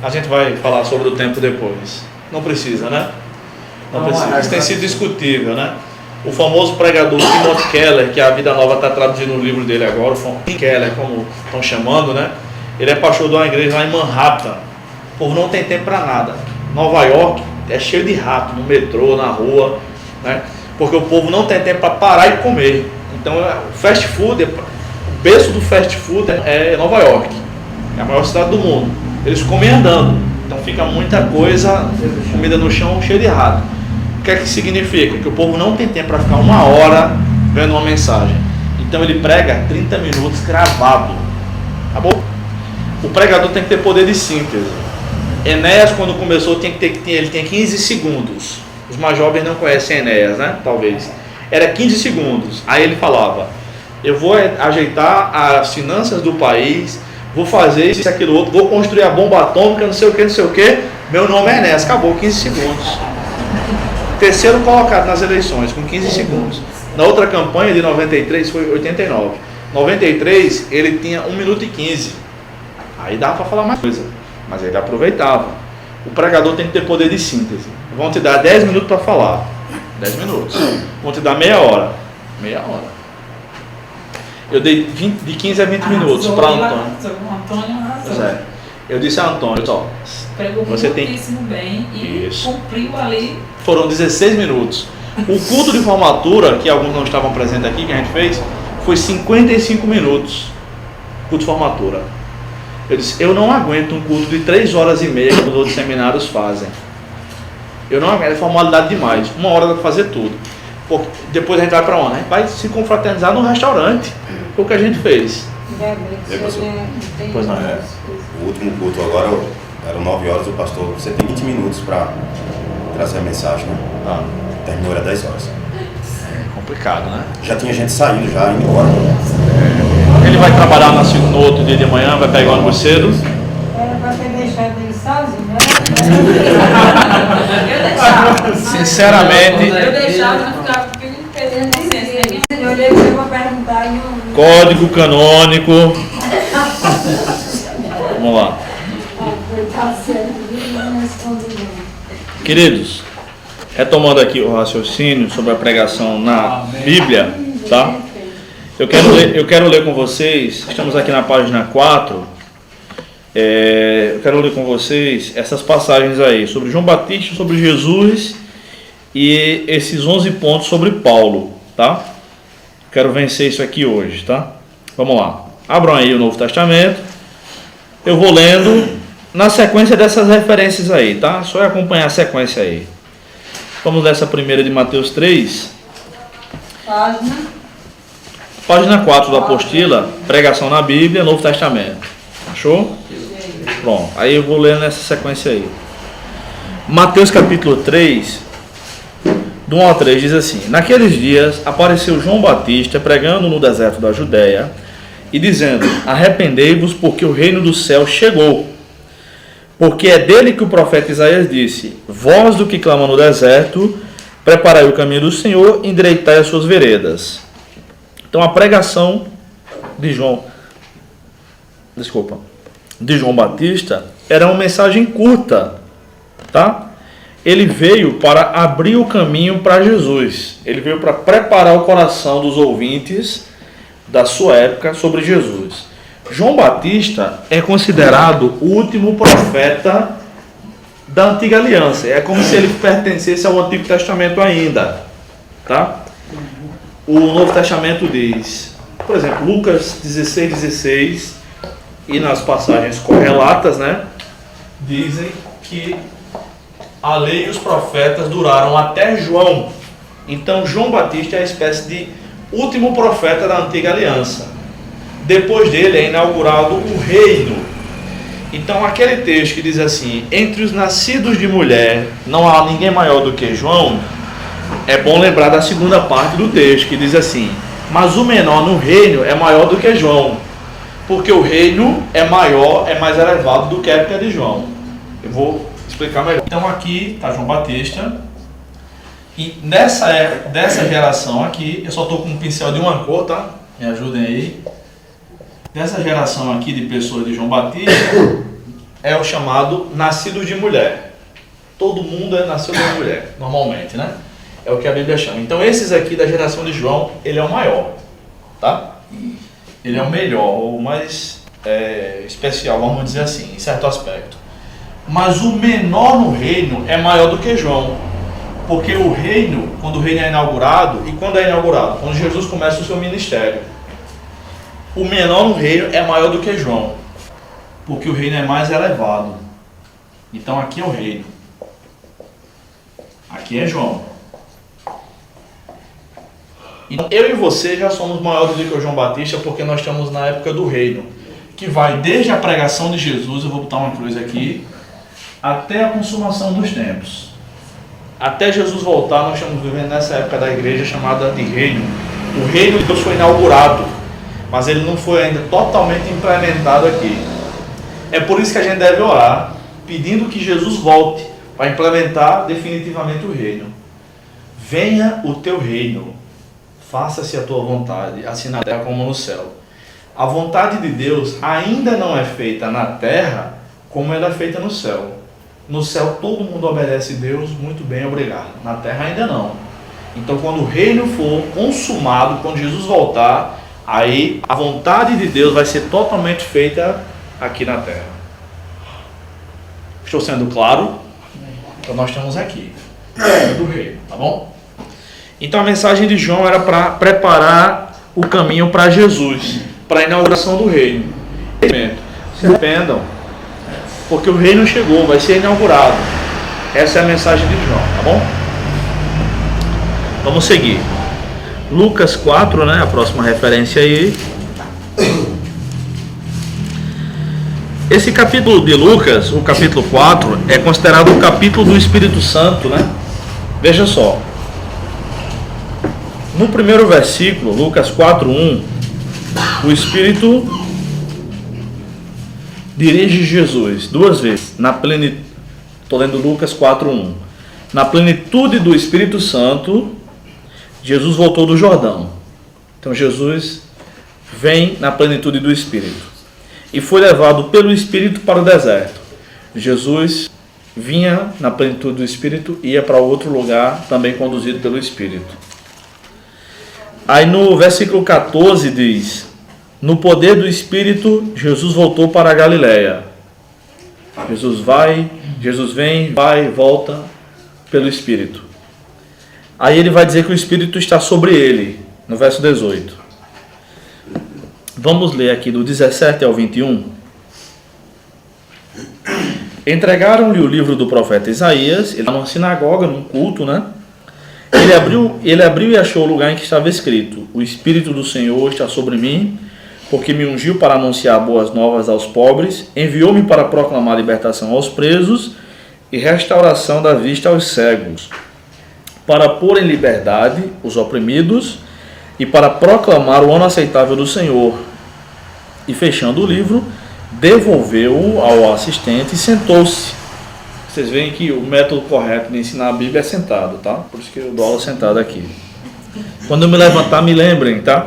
A gente vai falar sobre o tempo depois. Não precisa, né? Não precisa. Isso tem sido discutível, né? O famoso pregador Timothy Keller, que a Vida Nova está traduzindo no livro dele agora, o Tim Keller, como estão chamando, né? Ele é pastor de uma igreja lá em Manhattan. O povo não tem tempo para nada. Nova York é cheio de rato no metrô, na rua, né? Porque o povo não tem tempo para parar e comer. Então, o fast food, o berço do fast food é Nova York, é a maior cidade do mundo. Eles comem andando, então fica muita coisa, comida no chão, cheia de rato. O que é que significa? Que o povo não tem tempo para ficar 1 hora vendo uma mensagem. Então ele prega 30 minutos gravado. Acabou? O pregador tem que ter poder de síntese. Enéas, quando começou, ele tinha 15 segundos. Os mais jovens não conhecem Enéas, né? Talvez. Era 15 segundos. Aí ele falava: eu vou ajeitar as finanças do país, vou fazer isso, aquilo outro, vou construir a bomba atômica, não sei o que. Meu nome é Enéas. Acabou, 15 segundos. Terceiro colocado nas eleições, com 15 segundos. Na outra campanha de 93, foi 89. 93, ele tinha 1 minuto e 15. Aí dava para falar mais coisa, mas ele aproveitava. O pregador tem que ter poder de síntese. Vão te dar 10 minutos para falar. 10 minutos. Vão te dar meia hora. Meia hora. Eu dei de 15 a 20 minutos para Antônio. Eu disse a Antônio, pregou você tem bem e cumpriu ali. Foram 16 minutos. O culto de formatura, que alguns não estavam presentes aqui, que a gente fez, foi 55 minutos. Culto de formatura. Eu disse: eu não aguento um culto de 3 horas e meia que os outros seminários fazem. Eu não aguento, é formalidade demais. 1 hora dá para fazer tudo. Porque depois a gente vai para onde? A gente vai se confraternizar no restaurante. Foi o que a gente fez. Pois não. O último culto agora eram 9 horas, o pastor, você tem 20 minutos para trazer a mensagem, né? Terminou, era 10 horas. É complicado, né? Já tinha gente saindo, já indo embora. Ele vai trabalhar no outro dia de manhã, vai pegar o ônibus cedo. Era para ter deixado ele sozinho, né? Eu deixava. Sinceramente. Eu deixava, não ficava com peso de consciência. Eu olhei para ele para perguntar e não... Código canônico. Vamos lá. Queridos, retomando aqui o raciocínio sobre a pregação na Bíblia, tá? Eu quero ler com vocês, estamos aqui na página 4, eu quero ler com vocês essas passagens aí, sobre João Batista, sobre Jesus e esses 11 pontos sobre Paulo, tá? Quero vencer isso aqui hoje, tá? Vamos lá, abram aí o Novo Testamento, eu vou lendo na sequência dessas referências aí, tá? Só é acompanhar a sequência aí. Vamos nessa primeira de Mateus 3. Página 4 da apostila, pregação na Bíblia, Novo Testamento. Achou? Pronto, aí eu vou ler nessa sequência aí. Mateus capítulo 3, do 1 ao 3, diz assim: naqueles dias apareceu João Batista pregando no deserto da Judéia e dizendo: arrependei-vos, porque o reino do céu chegou. Porque é dele que o profeta Isaías disse: voz do que clama no deserto, preparai o caminho do Senhor, endireitai as suas veredas. Então a pregação de João Batista era uma mensagem curta, tá? Ele veio para abrir o caminho para Jesus. Ele veio para preparar o coração dos ouvintes da sua época sobre Jesus. João Batista é considerado o último profeta da Antiga Aliança. É como se ele pertencesse ao Antigo Testamento ainda, tá? O Novo Testamento diz, por exemplo, Lucas 16 e nas passagens correlatas, né, dizem que a lei e os profetas duraram até João. Então João Batista é a espécie de último profeta da antiga aliança. Depois dele é inaugurado o reino. Então aquele texto que diz assim: entre os nascidos de mulher não há ninguém maior do que João, é bom lembrar da segunda parte do texto, que diz assim: mas o menor no reino é maior do que João, porque o reino é maior, é mais elevado do que a época de João. Eu vou explicar melhor. Então aqui está João Batista, e dessa geração aqui, eu só estou com um pincel de uma cor, tá? Me ajudem aí. Dessa geração aqui de pessoas de João Batista, é o chamado nascido de mulher. Todo mundo é nascido de mulher, normalmente, né? É o que a Bíblia chama. Então esses aqui da geração de João, ele é o maior, tá? Ele é o melhor, o mais especial, vamos dizer assim, em certo aspecto. Mas o menor no reino é maior do que João. Porque o reino, quando o reino é inaugurado, e quando é inaugurado? Quando Jesus começa o seu ministério. O menor no reino é maior do que João, porque o reino é mais elevado. Então aqui é o reino, aqui é João. Então eu e você já somos maiores do que o João Batista, porque nós estamos na época do reino, que vai desde a pregação de Jesus, eu vou botar uma cruz aqui, até a consumação dos tempos. Até Jesus voltar, nós estamos vivendo nessa época da igreja chamada de reino. O reino de Deus foi inaugurado, mas ele não foi ainda totalmente implementado aqui. É por isso que a gente deve orar, pedindo que Jesus volte para implementar definitivamente o reino. Venha o teu reino, faça-se a tua vontade, assim na terra como no céu. A vontade de Deus ainda não é feita na terra como ela é feita no céu. No céu todo mundo obedece a Deus, muito bem, obrigado. Na terra ainda não. Então quando o reino for consumado, quando Jesus voltar, aí a vontade de Deus vai ser totalmente feita aqui na terra. Estou sendo claro? Então nós estamos aqui, do reino, tá bom? Então a mensagem de João era para preparar o caminho para Jesus, para a inauguração do reino. Se arrependam, porque o reino chegou, vai ser inaugurado. Essa é a mensagem de João, tá bom? Vamos seguir. Lucas 4, né? A próxima referência aí. Esse capítulo de Lucas, o capítulo 4, é considerado o capítulo do Espírito Santo, né? Veja só. No primeiro versículo, Lucas 4:1, o Espírito dirige Jesus duas vezes. Estou lendo Lucas 4:1. Na plenitude do Espírito Santo, Jesus voltou do Jordão. Então Jesus vem na plenitude do Espírito. E foi levado pelo Espírito para o deserto. Jesus vinha na plenitude do Espírito e ia para outro lugar, também conduzido pelo Espírito. Aí no versículo 14 diz: no poder do Espírito, Jesus voltou para a Galileia. Jesus vem, vai e volta pelo Espírito. Aí ele vai dizer que o Espírito está sobre ele, no verso 18. Vamos ler aqui do 17 ao 21. Entregaram-lhe o livro do profeta Isaías, ele estava numa sinagoga, num culto, né? Ele abriu e achou o lugar em que estava escrito: o Espírito do Senhor está sobre mim, porque me ungiu para anunciar boas novas aos pobres, enviou-me para proclamar libertação aos presos e restauração da vista aos cegos, para pôr em liberdade os oprimidos e para proclamar o ano aceitável do Senhor. E fechando o livro, devolveu-o ao assistente e sentou-se. Vocês veem que o método correto de ensinar a Bíblia é sentado, tá? Por isso que eu dou aula sentado aqui. Quando eu me levantar, me lembrem, tá?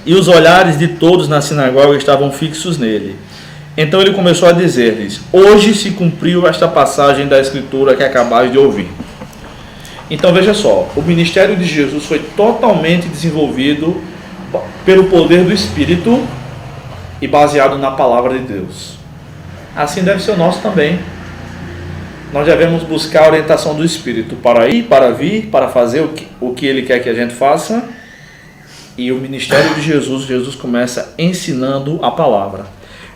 E os olhares de todos na sinagoga estavam fixos nele. Então ele começou a dizer-lhes: hoje se cumpriu esta passagem da Escritura que acabais de ouvir. Então veja só, o ministério de Jesus foi totalmente desenvolvido pelo poder do Espírito e baseado na palavra de Deus. Assim deve ser o nosso também. Nós devemos buscar a orientação do Espírito para ir, para vir, para fazer o que Ele quer que a gente faça. E o ministério de Jesus começa ensinando a palavra.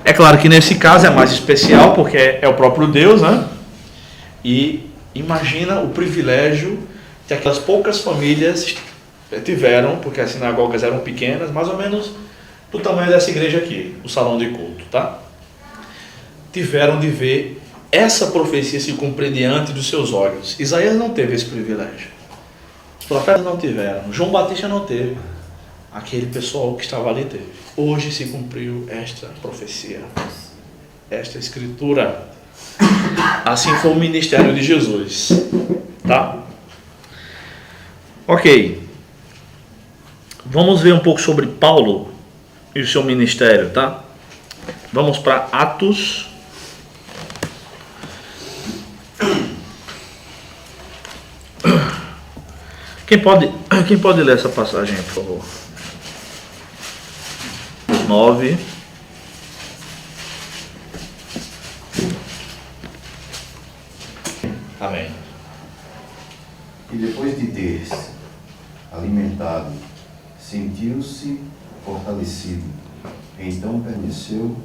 É claro que nesse caso é mais especial, porque é o próprio Deus, né? E imagina o privilégio que aquelas poucas famílias tiveram, porque as sinagogas eram pequenas, mais ou menos do tamanho dessa igreja aqui, o salão de culto, tá? Tiveram de ver essa profecia se cumprir diante dos seus olhos. Isaías não teve esse privilégio. Os profetas não tiveram. João Batista não teve. Aquele pessoal que estava ali teve. Hoje se cumpriu esta profecia, esta escritura. Assim foi o ministério de Jesus, tá? Ok. Vamos ver um pouco sobre Paulo e o seu ministério, tá? Vamos para Atos. Quem pode ler essa passagem, por favor? 9. Amém. E depois de ter alimentado, sentiu-se fortalecido. Então permaneceu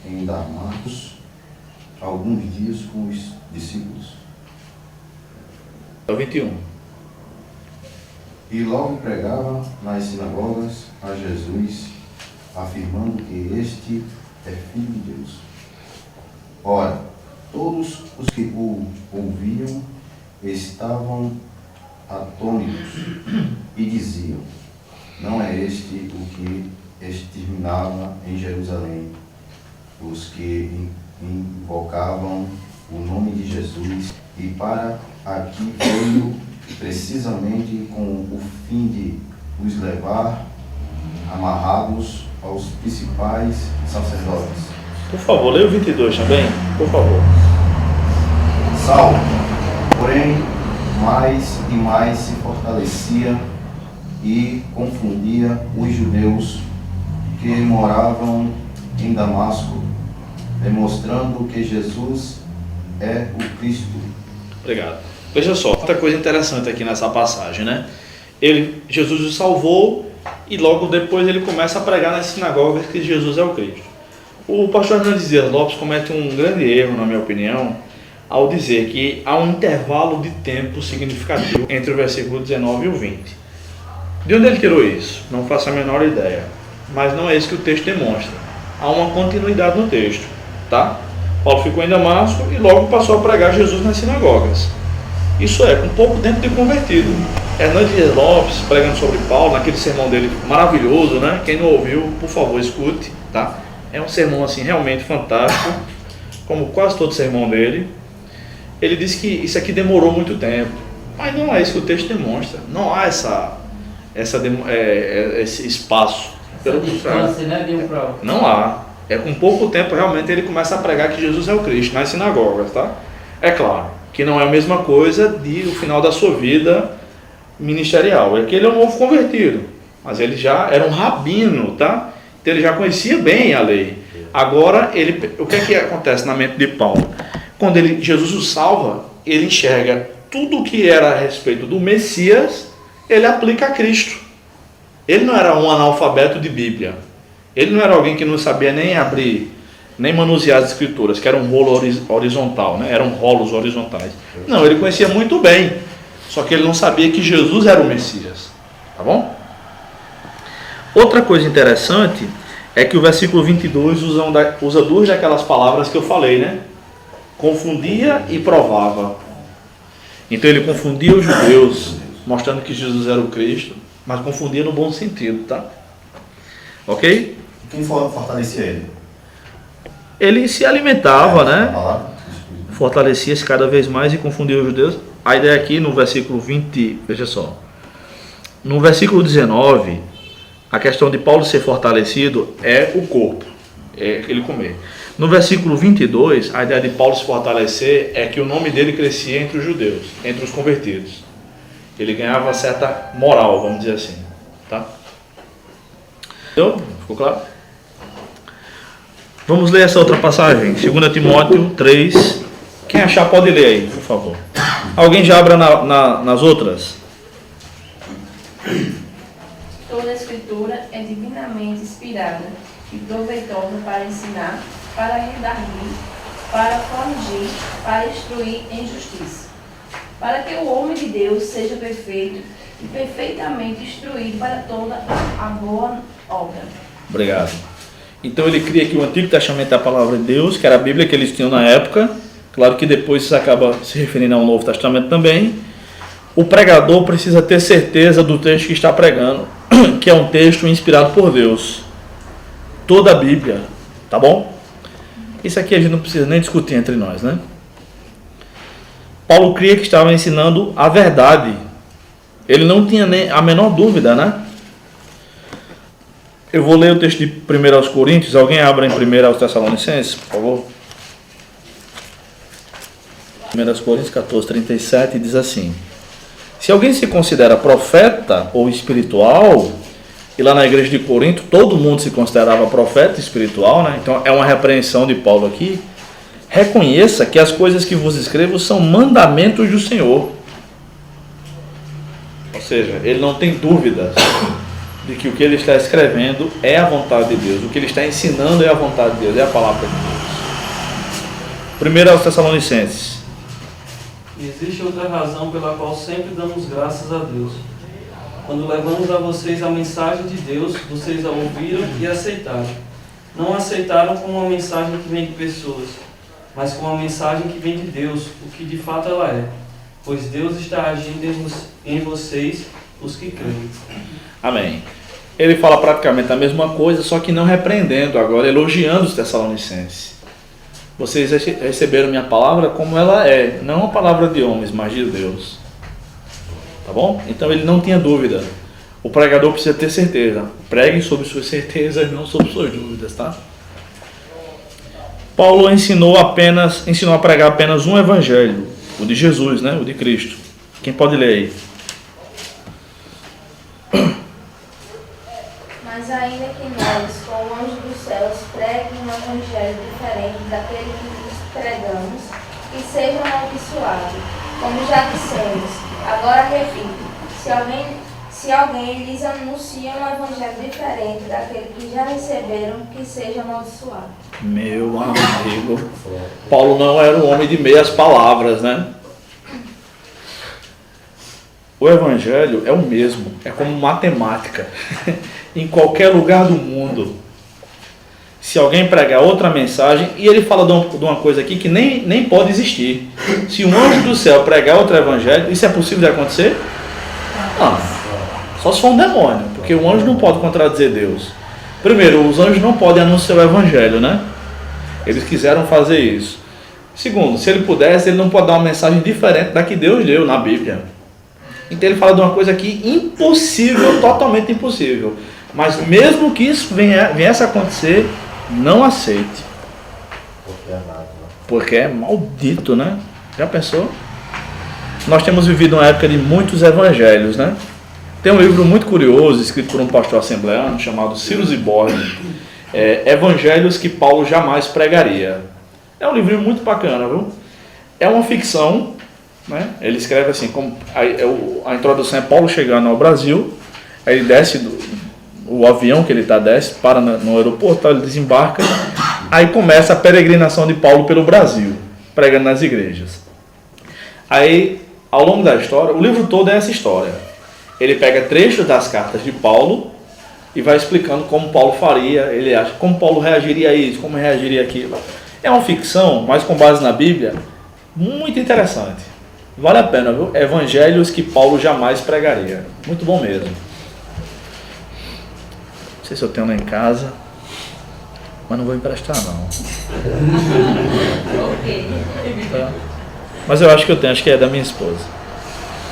em Damasco alguns dias com os discípulos. 21. E logo pregava nas sinagogas a Jesus, afirmando que este é Filho de Deus. Ora, todos os que o ouviam estavam atônitos e diziam: não é este o que exterminava em Jerusalém os que invocavam o nome de Jesus, e para aqui veio precisamente com o fim de os levar amarrados aos principais sacerdotes. Por favor, leia o 22 também, por favor. Saulo, porém, mais e mais se fortalecia e confundia os judeus que moravam em Damasco, demonstrando que Jesus é o Cristo. Obrigado. Veja só, outra coisa interessante aqui nessa passagem, né? Jesus o salvou e logo depois ele começa a pregar nas sinagogas que Jesus é o Cristo. O pastor Hernandes Dias Lopes comete um grande erro, na minha opinião, ao dizer que há um intervalo de tempo significativo entre o versículo 19 e o 20. De onde ele tirou isso? Não faço a menor ideia. Mas não é isso que o texto demonstra. Há uma continuidade no texto, tá? Paulo ficou em Damasco e logo passou a pregar Jesus nas sinagogas. Isso é, com pouco tempo de convertido. Hernandes Dias Lopes, pregando sobre Paulo, naquele sermão dele maravilhoso, né? Quem não ouviu, por favor, escute, tá? É um sermão, assim, realmente fantástico, como quase todo sermão dele. Ele disse que isso aqui demorou muito tempo, mas não é isso que o texto demonstra. Não há esse espaço. Pelo contrário, não há. É com pouco tempo realmente ele começa a pregar que Jesus é o Cristo nas sinagogas, tá? É claro que não é a mesma coisa o final da sua vida ministerial. É que ele é um novo convertido, mas ele já era um rabino, tá? Então ele já conhecia bem a lei. Agora, o que é que acontece na mente de Paulo? Quando Jesus o salva, ele enxerga tudo o que era a respeito do Messias, ele aplica a Cristo. Ele não era um analfabeto de Bíblia. Ele não era alguém que não sabia nem abrir, nem manusear as escrituras, que era um rolo horizontal, né? Eram rolos horizontais. Não, ele conhecia muito bem, só que ele não sabia que Jesus era o Messias. Tá bom? Outra coisa interessante é que o versículo 22 usa duas daquelas palavras que eu falei, né? Confundia e provava. Então ele confundia os judeus, mostrando que Jesus era o Cristo, mas confundia no bom sentido, tá? Ok? Quem fortalecia ele? Ele se alimentava, né? Fortalecia-se cada vez mais e confundia os judeus. A ideia aqui no versículo 20, veja só. No versículo 19, a questão de Paulo ser fortalecido é o corpo, é ele comer. No versículo 22, a ideia de Paulo se fortalecer é que o nome dele crescia entre os judeus, entre os convertidos. Ele ganhava certa moral, vamos dizer assim, tá? Entendeu? Ficou claro? Vamos ler essa outra passagem, 2 Timóteo 3. Quem achar pode ler aí, por favor. Alguém já abra nas outras? Toda a escritura é divinamente inspirada e e proveitosa para ensinar, para redarguir, para corrigir, para instruir em justiça, para que o homem de Deus seja perfeito e perfeitamente instruído para toda a boa obra. Obrigado. Então ele cria que o Antigo Testamento é a palavra de Deus, que era a Bíblia que eles tinham na época. Claro que depois isso acaba se referindo ao Novo Testamento também. O pregador precisa ter certeza do texto que está pregando, que é um texto inspirado por Deus. Toda a Bíblia, tá bom? Isso aqui a gente não precisa nem discutir entre nós, né? Paulo cria que estava ensinando a verdade. Ele não tinha nem a menor dúvida, né? Eu vou ler o texto de 1 Coríntios. Alguém abra em 1 Tessalonicenses, por favor. 1 Coríntios 14, 37 diz assim: se alguém se considera profeta ou espiritual, e lá na igreja de Corinto todo mundo se considerava profeta espiritual, né? Então é uma repreensão de Paulo aqui. Reconheça que as coisas que vos escrevo são mandamentos do Senhor. Ou seja, ele não tem dúvidas de que o que ele está escrevendo é a vontade de Deus. O que ele está ensinando é a vontade de Deus, é a palavra de Deus. 1 Tessalonicenses. Existe outra razão pela qual sempre damos graças a Deus. Quando levamos a vocês a mensagem de Deus, vocês a ouviram e aceitaram. Não aceitaram como uma mensagem que vem de pessoas, mas como uma mensagem que vem de Deus, o que de fato ela é. Pois Deus está agindo em vocês, os que creem. Amém. Ele fala praticamente a mesma coisa, só que não repreendendo, agora elogiando os Tessalonicenses. Vocês receberam minha palavra como ela é, não a palavra de homens, mas de Deus. Tá bom? Então ele não tinha dúvida. O pregador precisa ter certeza. Pregue sobre suas certezas, não sobre suas dúvidas, tá? Paulo ensinou a pregar apenas um evangelho, o de Jesus, né? O de Cristo. Quem pode ler aí? Mas ainda que nós, com o anjo dos céus, preguem um evangelho diferente daquele que vos pregamos, que seja amaldiçoado. Como já dissemos, agora repito, se alguém lhes anuncia um evangelho diferente daquele que já receberam, que seja amaldiçoado. Meu amigo, Paulo não era um homem de meias palavras, né? O evangelho é o mesmo, é como matemática. Em qualquer lugar do mundo, se alguém pregar outra mensagem, e ele fala de uma coisa aqui que nem pode existir. Se um anjo do céu pregar outro evangelho, isso é possível de acontecer? Não. Só se for um demônio, porque o anjo não pode contradizer Deus. Primeiro, os anjos não podem anunciar o evangelho, né? Eles quiseram fazer isso. Segundo, se ele pudesse, ele não pode dar uma mensagem diferente da que Deus deu na Bíblia. Então ele fala de uma coisa aqui impossível, totalmente impossível. Mas mesmo que isso viesse a acontecer, não aceite. Porque é maldito, né? Já pensou? Nós temos vivido uma época de muitos evangelhos, né? Tem um livro muito curioso, escrito por um pastor assembleano, chamado Ciro Ziborni, Evangelhos que Paulo jamais pregaria. É um livro muito bacana, viu? É uma ficção, né? Ele escreve assim, como a introdução é Paulo chegando ao Brasil, aí ele desce o avião que ele desce, para no aeroporto, ele desembarca, aí começa a peregrinação de Paulo pelo Brasil, pregando nas igrejas. Aí, ao longo da história, o livro todo é essa história. Ele pega trechos das cartas de Paulo e vai explicando como Paulo faria, ele acha, como Paulo reagiria a isso, como reagiria aquilo. É uma ficção, mas com base na Bíblia, muito interessante. Vale a pena, viu? Evangelhos que Paulo jamais pregaria. Muito bom mesmo. Não sei se eu tenho lá em casa, mas não vou emprestar não. Tá? Mas eu acho que eu tenho, acho que é da minha esposa.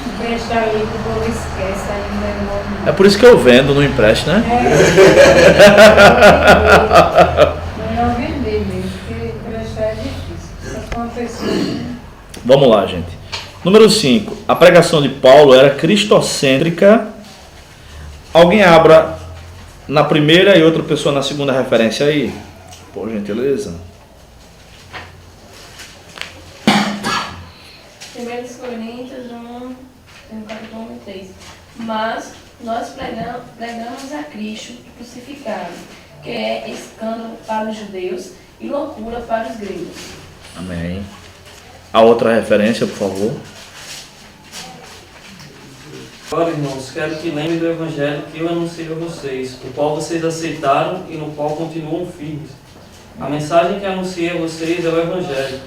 Empresta aí que o povo esquece ainda. É por isso que eu vendo, não empresto, né? Melhor vender mesmo, porque emprestar é difícil. Só com uma pessoa. Vamos lá, gente. Número 5. A pregação de Paulo era cristocêntrica. Alguém abra na primeira e outra pessoa na segunda referência aí, por gentileza. 1 Coríntios 1, capítulo 3. Mas nós pregamos a Cristo crucificado, que é escândalo para os judeus e loucura para os gregos. Amém. A outra referência, por favor. Agora, irmãos, quero que lembrem do Evangelho que eu anunciei a vocês, o qual vocês aceitaram e no qual continuam firmes. A mensagem que anunciei a vocês é o Evangelho,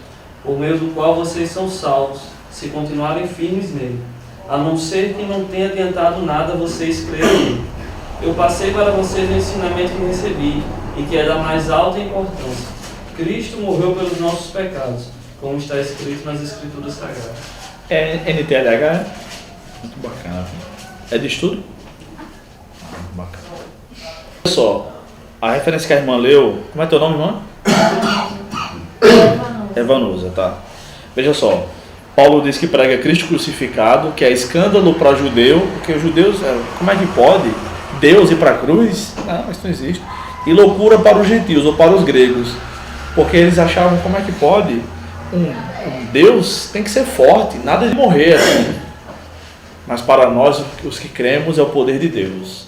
por meio do qual vocês são salvos, se continuarem firmes nele. A não ser que não tenha adiantado nada vocês crerem nele. Eu passei para vocês o ensinamento que recebi e que é da mais alta importância. Cristo morreu pelos nossos pecados, como está escrito nas Escrituras Sagradas. NTLH, muito bacana. É de estudo? Bacana. Olha só, a referência que a irmã leu, como é teu nome, irmã? Evanusa, tá. Veja só, Paulo diz que prega Cristo crucificado, que é escândalo para o judeu, porque os judeus, como é que pode Deus ir para a cruz? Não, isso não existe. E loucura para os gentios ou para os gregos, porque eles achavam, como é que pode um Deus tem que ser forte, nada de morrer assim. Mas para nós, os que cremos, é o poder de Deus.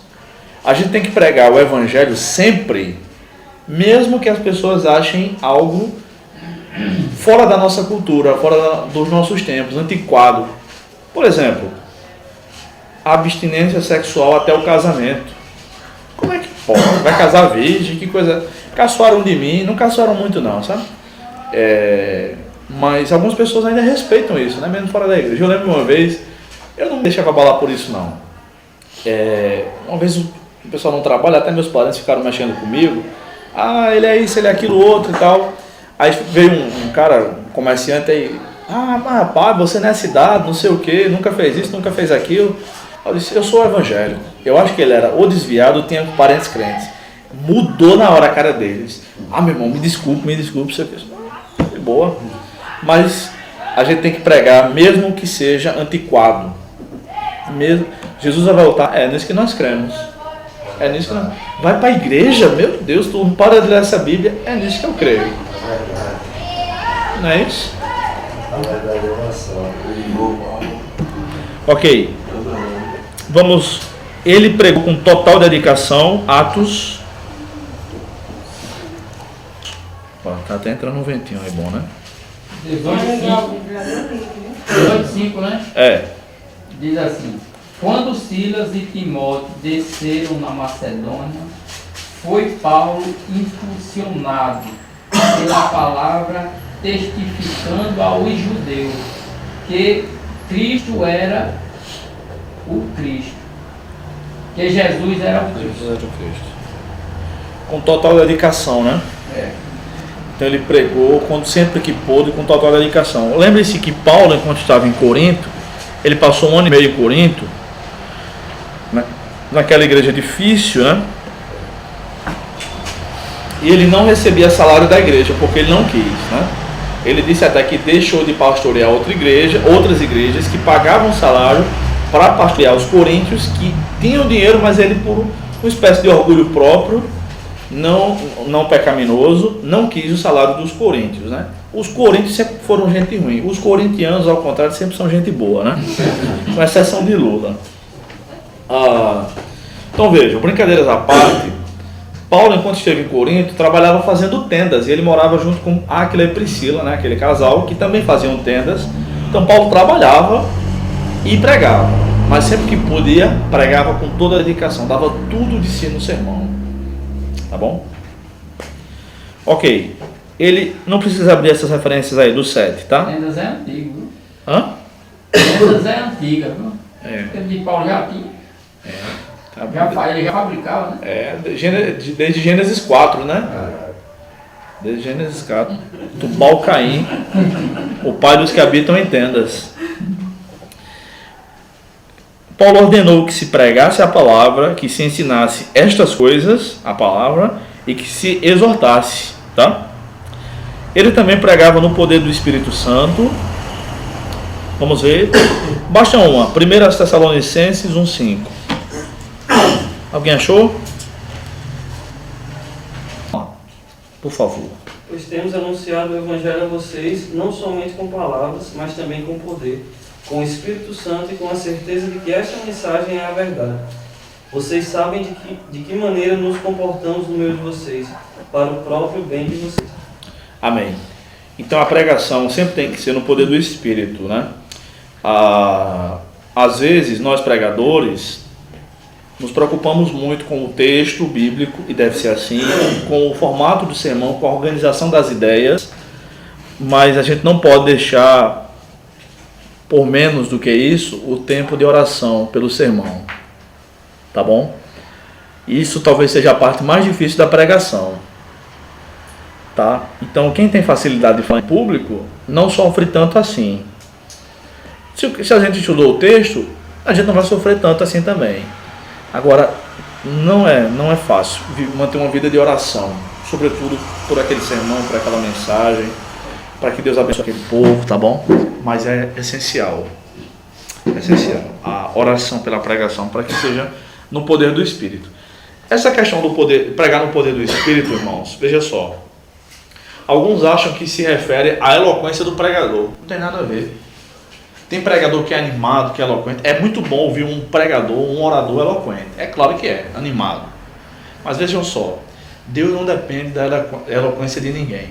A gente tem que pregar o Evangelho sempre, mesmo que as pessoas achem algo fora da nossa cultura, fora dos nossos tempos, antiquado. Por exemplo, a abstinência sexual até o casamento. Como é que pode? Vai casar virgem? Que coisa. Caçoaram de mim, não caçoaram muito não, sabe? Mas algumas pessoas ainda respeitam isso, né? Mesmo fora da igreja. Eu lembro uma vez, eu não me deixava abalar por isso não. Uma vez o pessoal não trabalha, até meus parentes ficaram mexendo comigo. Ah, ele é isso, ele é aquilo outro e tal. Aí veio um cara, um comerciante aí, mas rapaz, você não é cidade, não sei o que, nunca fez isso, nunca fez aquilo. Eu disse, eu sou evangélico. Eu acho que ele era ou desviado ou tinha parentes crentes. Mudou na hora a cara deles. Meu irmão, me desculpe, você fez. Boa. Mas a gente tem que pregar, mesmo que seja antiquado. Mesmo, Jesus vai voltar, nisso que nós cremos. É nisso que nós... Vai para a igreja, meu Deus, tu não para de ler essa Bíblia, é nisso que eu creio. Não é isso? Na verdade é uma só. Ok. Vamos. Ele pregou com total dedicação, Atos. Tá até entrando um ventinho aí, bom, né? 18:5, né? Diz assim: quando Silas e Timóteo desceram na Macedônia, foi Paulo impulsionado pela palavra, testificando aos judeus que Cristo era o Cristo, que Jesus era o Cristo. Com total dedicação, né? Então ele pregou sempre que pôde, com total dedicação. Lembre-se que Paulo, enquanto estava em Corinto, ele passou 1 ano e meio em Corinto, né? Naquela igreja difícil, né? E ele não recebia salário da igreja, porque ele não quis, né? Ele disse até que deixou de pastorear outras igrejas que pagavam salário para pastorear os coríntios, que tinham dinheiro, mas ele, por uma espécie de orgulho próprio, não pecaminoso, não quis o salário dos coríntios, né? Os coríntios sempre foram gente ruim. Os corintianos, ao contrário, sempre são gente boa, né? Com exceção de Lula. Então vejam, brincadeiras à parte, Paulo, enquanto esteve em Corinto, trabalhava fazendo tendas, e ele morava junto com Áquila e Priscila, né? Aquele casal que também faziam tendas. Então Paulo trabalhava e pregava, mas sempre que podia, pregava com toda a dedicação, dava tudo de si no sermão. Tá bom? Ok. Ele não precisa abrir essas referências aí do 7, tá? Tendas é antigo, viu? Hã? Tendas é antiga, viu? Tempo de Paulo já tinha. Ele já fabricava, né? Desde Gênesis 4, né? Desde Gênesis 4. Tubal Caim, o pai dos que habitam em tendas. Paulo ordenou que se pregasse a palavra, que se ensinasse estas coisas, a palavra, e que se exortasse, tá? Ele também pregava no poder do Espírito Santo. Vamos ver. Baixa uma. 1 Tessalonicenses 1:5. Alguém achou? Por favor. Pois temos anunciado o Evangelho a vocês, não somente com palavras, mas também com poder, com o Espírito Santo e com a certeza de que esta mensagem é a verdade. Vocês sabem de que maneira nos comportamos no meio de vocês, para o próprio bem de vocês. Amém. Então a pregação sempre tem que ser no poder do Espírito, né? Às vezes nós pregadores nos preocupamos muito com o texto bíblico, e deve ser assim, com o formato do sermão, com a organização das ideias, mas a gente não pode deixar, por menos do que isso, o tempo de oração pelo sermão. Tá bom? Isso talvez seja a parte mais difícil da pregação. Tá? Então quem tem facilidade de falar em público não sofre tanto assim. Se a gente estudou o texto, a gente não vai sofrer tanto assim também. Agora, não é fácil manter uma vida de oração, sobretudo por aquele sermão, por aquela mensagem, para que Deus abençoe aquele povo, tá bom? Mas é essencial. É essencial a oração pela pregação, para que seja no poder do Espírito. Essa questão do poder, pregar no poder do Espírito, irmãos, veja só. Alguns acham que se refere à eloquência do pregador. Não tem nada a ver. Tem pregador que é animado, que é eloquente. É muito bom ouvir um pregador, um orador eloquente. É claro que é, animado. Mas vejam só, Deus não depende da eloquência de ninguém.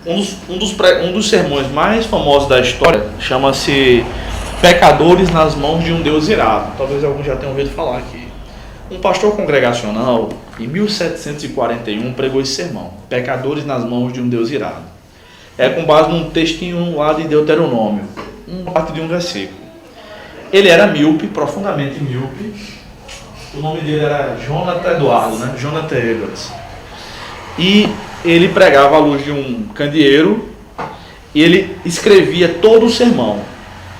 Um dos sermões mais famosos da história chama-se Pecadores nas mãos de um Deus irado. Talvez alguns já tenham ouvido falar aqui. Um pastor congregacional, em 1741, pregou esse sermão, Pecadores nas mãos de um Deus irado. É com base num textinho lá de Deuteronômio, uma parte de um versículo. Ele era míope, profundamente míope. O nome dele era Jonathan Eduardo, né? Jonathan Edwards. E ele pregava à luz de um candeeiro e ele escrevia todo o sermão.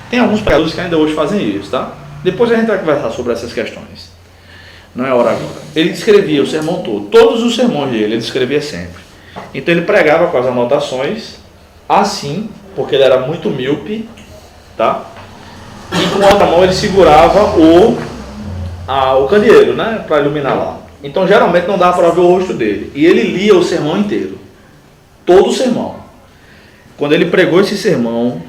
Tem alguns pregadores que ainda hoje fazem isso, tá? Depois a gente vai conversar sobre essas questões. Não é hora agora. Ele escrevia o sermão todo. Todos os sermões dele, ele escrevia sempre. Então ele pregava com as anotações, assim, porque ele era muito míope, tá? E com a outra mão ele segurava o candeeiro, né? Para iluminar lá. Então geralmente não dava para ver o rosto dele. E ele lia o sermão inteiro. Todo o sermão. Quando ele pregou esse sermão,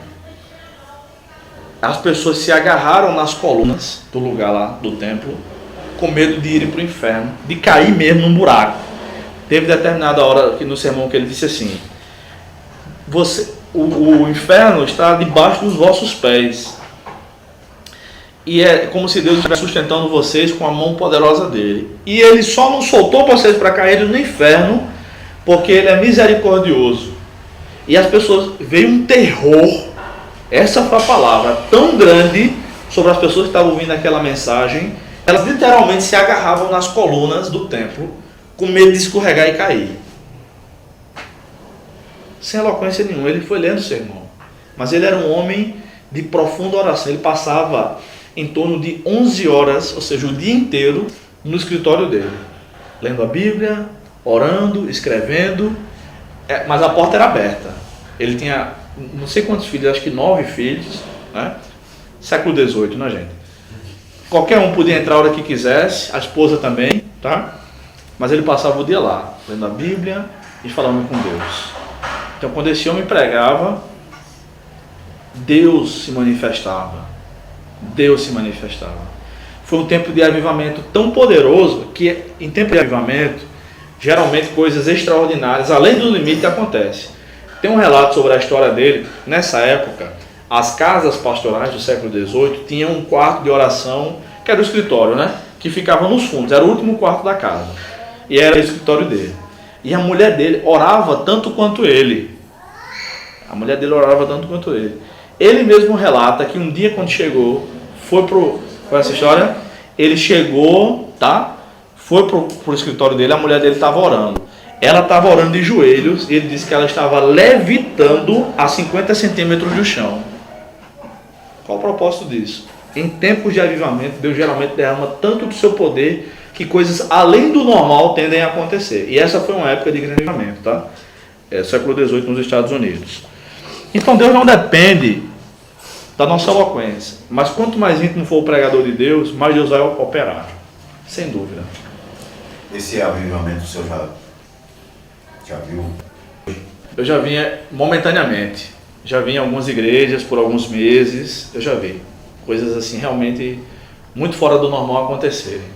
as pessoas se agarraram nas colunas do lugar lá, do templo, com medo de irem para o inferno, de cair mesmo num buraco. Teve determinada hora no sermão que ele disse assim: o inferno está debaixo dos vossos pés. E é como se Deus estivesse sustentando vocês com a mão poderosa dele. E ele só não soltou vocês para caírem no inferno, porque ele é misericordioso. E as pessoas, veio um terror, essa foi a palavra, tão grande sobre as pessoas que estavam ouvindo aquela mensagem. Elas literalmente se agarravam nas colunas do templo, com medo de escorregar e cair. Sem eloquência nenhuma, ele foi lendo o sermão. Mas ele era um homem de profunda oração. Ele passava em torno de 11 horas, ou seja, o dia inteiro, no escritório dele. Lendo a Bíblia, orando, escrevendo, mas a porta era aberta. Ele tinha, não sei quantos filhos, acho que 9 filhos, né? Século XVIII, né, gente? Qualquer um podia entrar a hora que quisesse, a esposa também, tá? Mas ele passava o dia lá, lendo a Bíblia e falando com Deus. Então, quando esse homem pregava, Deus se manifestava. Deus se manifestava. Foi um tempo de avivamento tão poderoso que, em tempo de avivamento, geralmente coisas extraordinárias, além do limite, acontecem. Tem um relato sobre a história dele. Nessa época, as casas pastorais do século XVIII tinham um quarto de oração, que era o escritório, né? Que ficava nos fundos, era o último quarto da casa. E era o escritório dele. E a mulher dele orava tanto quanto ele. A mulher dele orava tanto quanto ele. Ele mesmo relata que um dia, quando chegou, foi com essa história, ele chegou, tá? Foi pro escritório dele, a mulher dele estava orando. Ela estava orando de joelhos e ele disse que ela estava levitando a 50 centímetros do chão. Qual o propósito disso? Em tempos de avivamento, Deus geralmente derrama tanto do seu poder que coisas além do normal tendem a acontecer. E essa foi uma época de grande avivamento, tá? Século XVIII nos Estados Unidos. Então Deus não depende da nossa eloquência. Mas quanto mais íntimo for o pregador de Deus, mais Deus vai operar. Sem dúvida. Esse avivamento o senhor já viu? Eu já vinha momentaneamente. Já vim em algumas igrejas por alguns meses. Eu já vi coisas assim realmente muito fora do normal acontecerem.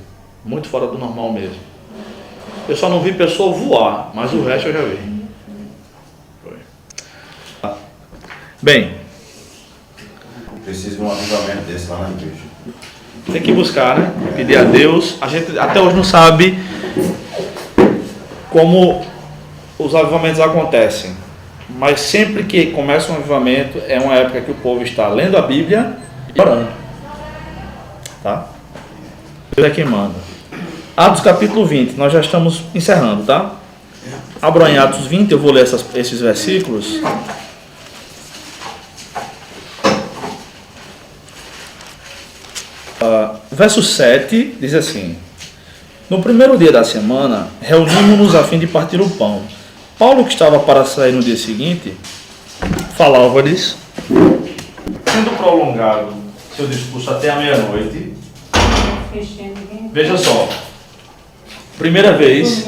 Muito fora do normal mesmo. Eu só não vi pessoa voar, mas o resto eu já vi. Foi. Bem. Preciso de um avivamento desse lá na igreja. Tem que buscar, né? Pedir a Deus. A gente até hoje não sabe como os avivamentos acontecem. Mas sempre que começa um avivamento, é uma época que o povo está lendo a Bíblia e orando. Tá? Deus é quem manda. Atos capítulo 20, nós já estamos encerrando, tá? Abram em Atos 20, eu vou ler esses versículos. Verso 7 diz assim: no primeiro dia da semana, reunimos-nos a fim de partir o pão. Paulo, que estava para sair no dia seguinte, falava-lhes, tendo prolongado seu discurso até a meia-noite. Veja só, primeira vez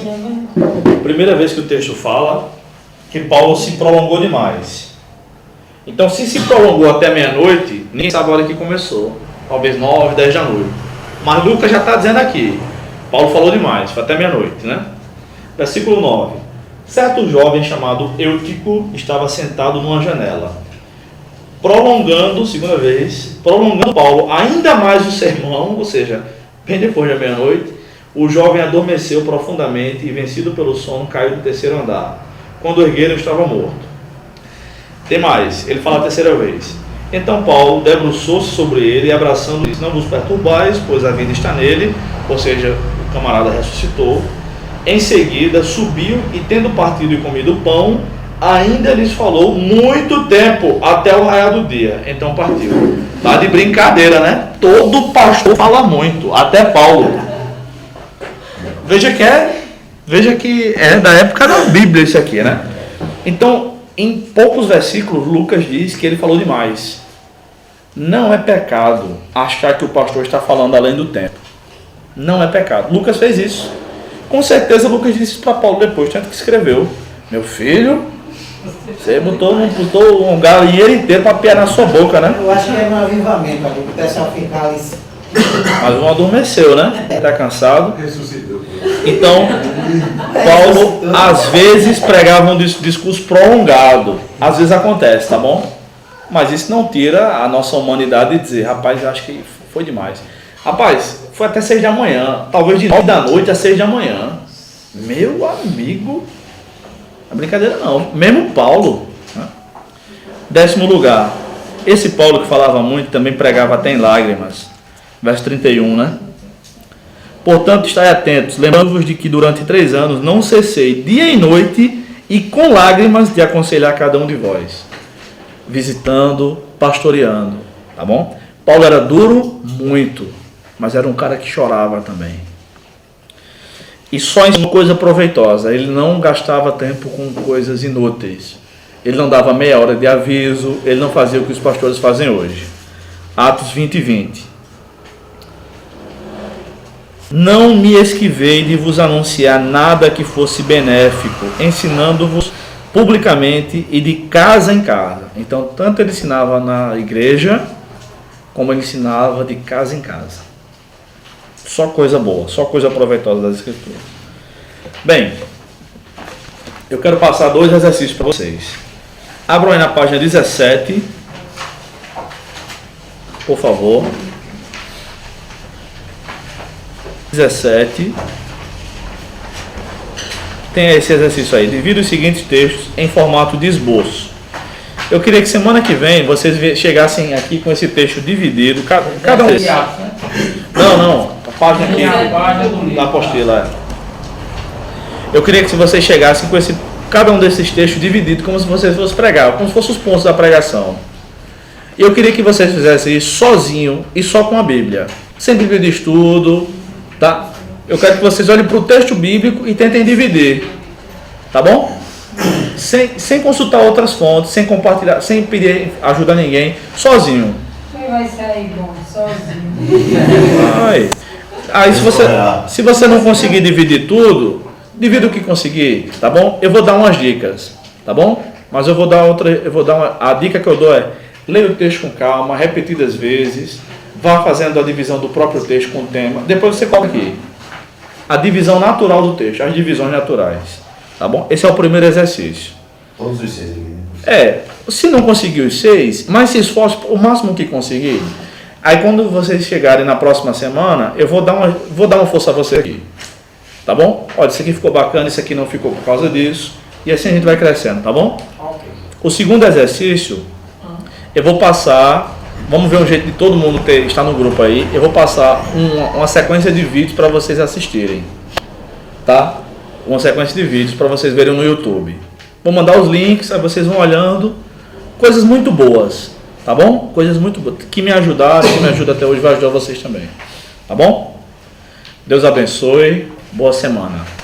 que o texto fala que Paulo se prolongou demais. Então, se prolongou até meia-noite, ninguém sabe a hora que começou. Talvez 9, 10 da noite. Mas Lucas já está dizendo aqui, Paulo falou demais, foi até meia-noite, né? Versículo 9. Certo jovem chamado Eutico estava sentado numa janela, prolongando Paulo ainda mais o sermão, ou seja, bem depois da meia-noite, o jovem adormeceu profundamente e, vencido pelo sono, caiu do terceiro andar. Quando ergueram, estava morto. Tem mais, ele fala a terceira vez. Então Paulo debruçou-se sobre ele e, abraçando-o, disse: não vos perturbais, pois a vida está nele. Ou seja, o camarada ressuscitou. Em seguida subiu e, tendo partido e comido o pão, ainda lhes falou muito tempo, até o raiar do dia. Então partiu. Tá de brincadeira, né? Todo pastor fala muito, até Paulo. Veja que é da época da Bíblia isso aqui, né? Então, em poucos versículos, Lucas diz que ele falou demais. Não é pecado achar que o pastor está falando além do tempo. Não é pecado. Lucas fez isso. Com certeza Lucas disse isso para Paulo depois, tanto que escreveu: meu filho, você botou um galinheiro inteiro para piar na sua boca, né? Eu acho que é um avivamento, o pessoal ficar ali. Mas um adormeceu, né? Está cansado. Então, Paulo às vezes pregava um discurso prolongado. Às vezes acontece, tá bom? Mas isso não tira a nossa humanidade de dizer: rapaz, eu acho que foi demais. Rapaz, foi até 6 da manhã, talvez de 9 da noite a 6 da manhã. Meu amigo, não é brincadeira não. Mesmo Paulo, né? 10º lugar, esse Paulo que falava muito também pregava até em lágrimas. Verso 31, né? Portanto, estai atentos, lembrando-vos de que durante 3 anos não cessei dia e noite e com lágrimas de aconselhar cada um de vós, visitando, pastoreando, tá bom? Paulo era duro, muito, mas era um cara que chorava também. E só ensinou coisa proveitosa. Ele não gastava tempo com coisas inúteis. Ele não dava meia hora de aviso. Ele não fazia o que os pastores fazem hoje. Atos 20 e 20. Não me esquivei de vos anunciar nada que fosse benéfico, ensinando-vos publicamente e de casa em casa. Então, tanto ele ensinava na igreja, como ele ensinava de casa em casa. Só coisa boa, só coisa proveitosa das Escrituras. Bem, eu quero passar 2 exercícios para vocês. Abram aí na página 17, por favor. 17. Tem esse exercício aí. Divida os seguintes textos em formato de esboço. Eu queria que semana que vem vocês chegassem aqui com esse texto dividido. Cada um desses. Não. A página aqui da apostila. Eu queria que vocês chegassem com cada um desses textos dividido, como se vocês fossem pregar, como se fossem os pontos da pregação. E eu queria que vocês fizessem isso sozinho e só com a Bíblia. Sem Bíblia de estudo, tá? Eu quero que vocês olhem para o texto bíblico e tentem dividir. Tá bom? Sem consultar outras fontes, sem compartilhar, sem pedir ajuda a ninguém, sozinho. Quem vai sair bom? Sozinho. Aí se você não conseguir dividir tudo, divida o que conseguir, tá bom? Eu vou dar umas dicas, tá bom? Mas a dica que eu dou é: leia o texto com calma, repetidas vezes, vá fazendo a divisão do próprio texto com o tema. Depois você coloca aqui a divisão natural do texto, as divisões naturais. Tá bom? Esse é o primeiro exercício. Todos os 6 aqui. Se não conseguir os 6, mas se esforce o máximo que conseguir. Aí quando vocês chegarem na próxima semana, eu vou dar uma força a você aqui. Tá bom? Olha, isso aqui ficou bacana, isso aqui não ficou por causa disso. E assim a gente vai crescendo, tá bom? Ok. O segundo exercício, eu vou passar, vamos ver um jeito de todo mundo estar no grupo aí. Eu vou passar uma sequência de vídeos para vocês assistirem. Tá? Uma sequência de vídeos para vocês verem no YouTube. Vou mandar os links, aí vocês vão olhando. Coisas muito boas, tá bom? Coisas muito boas, que me ajudaram, que me ajudam até hoje, vai ajudar vocês também. Tá bom? Deus abençoe, boa semana.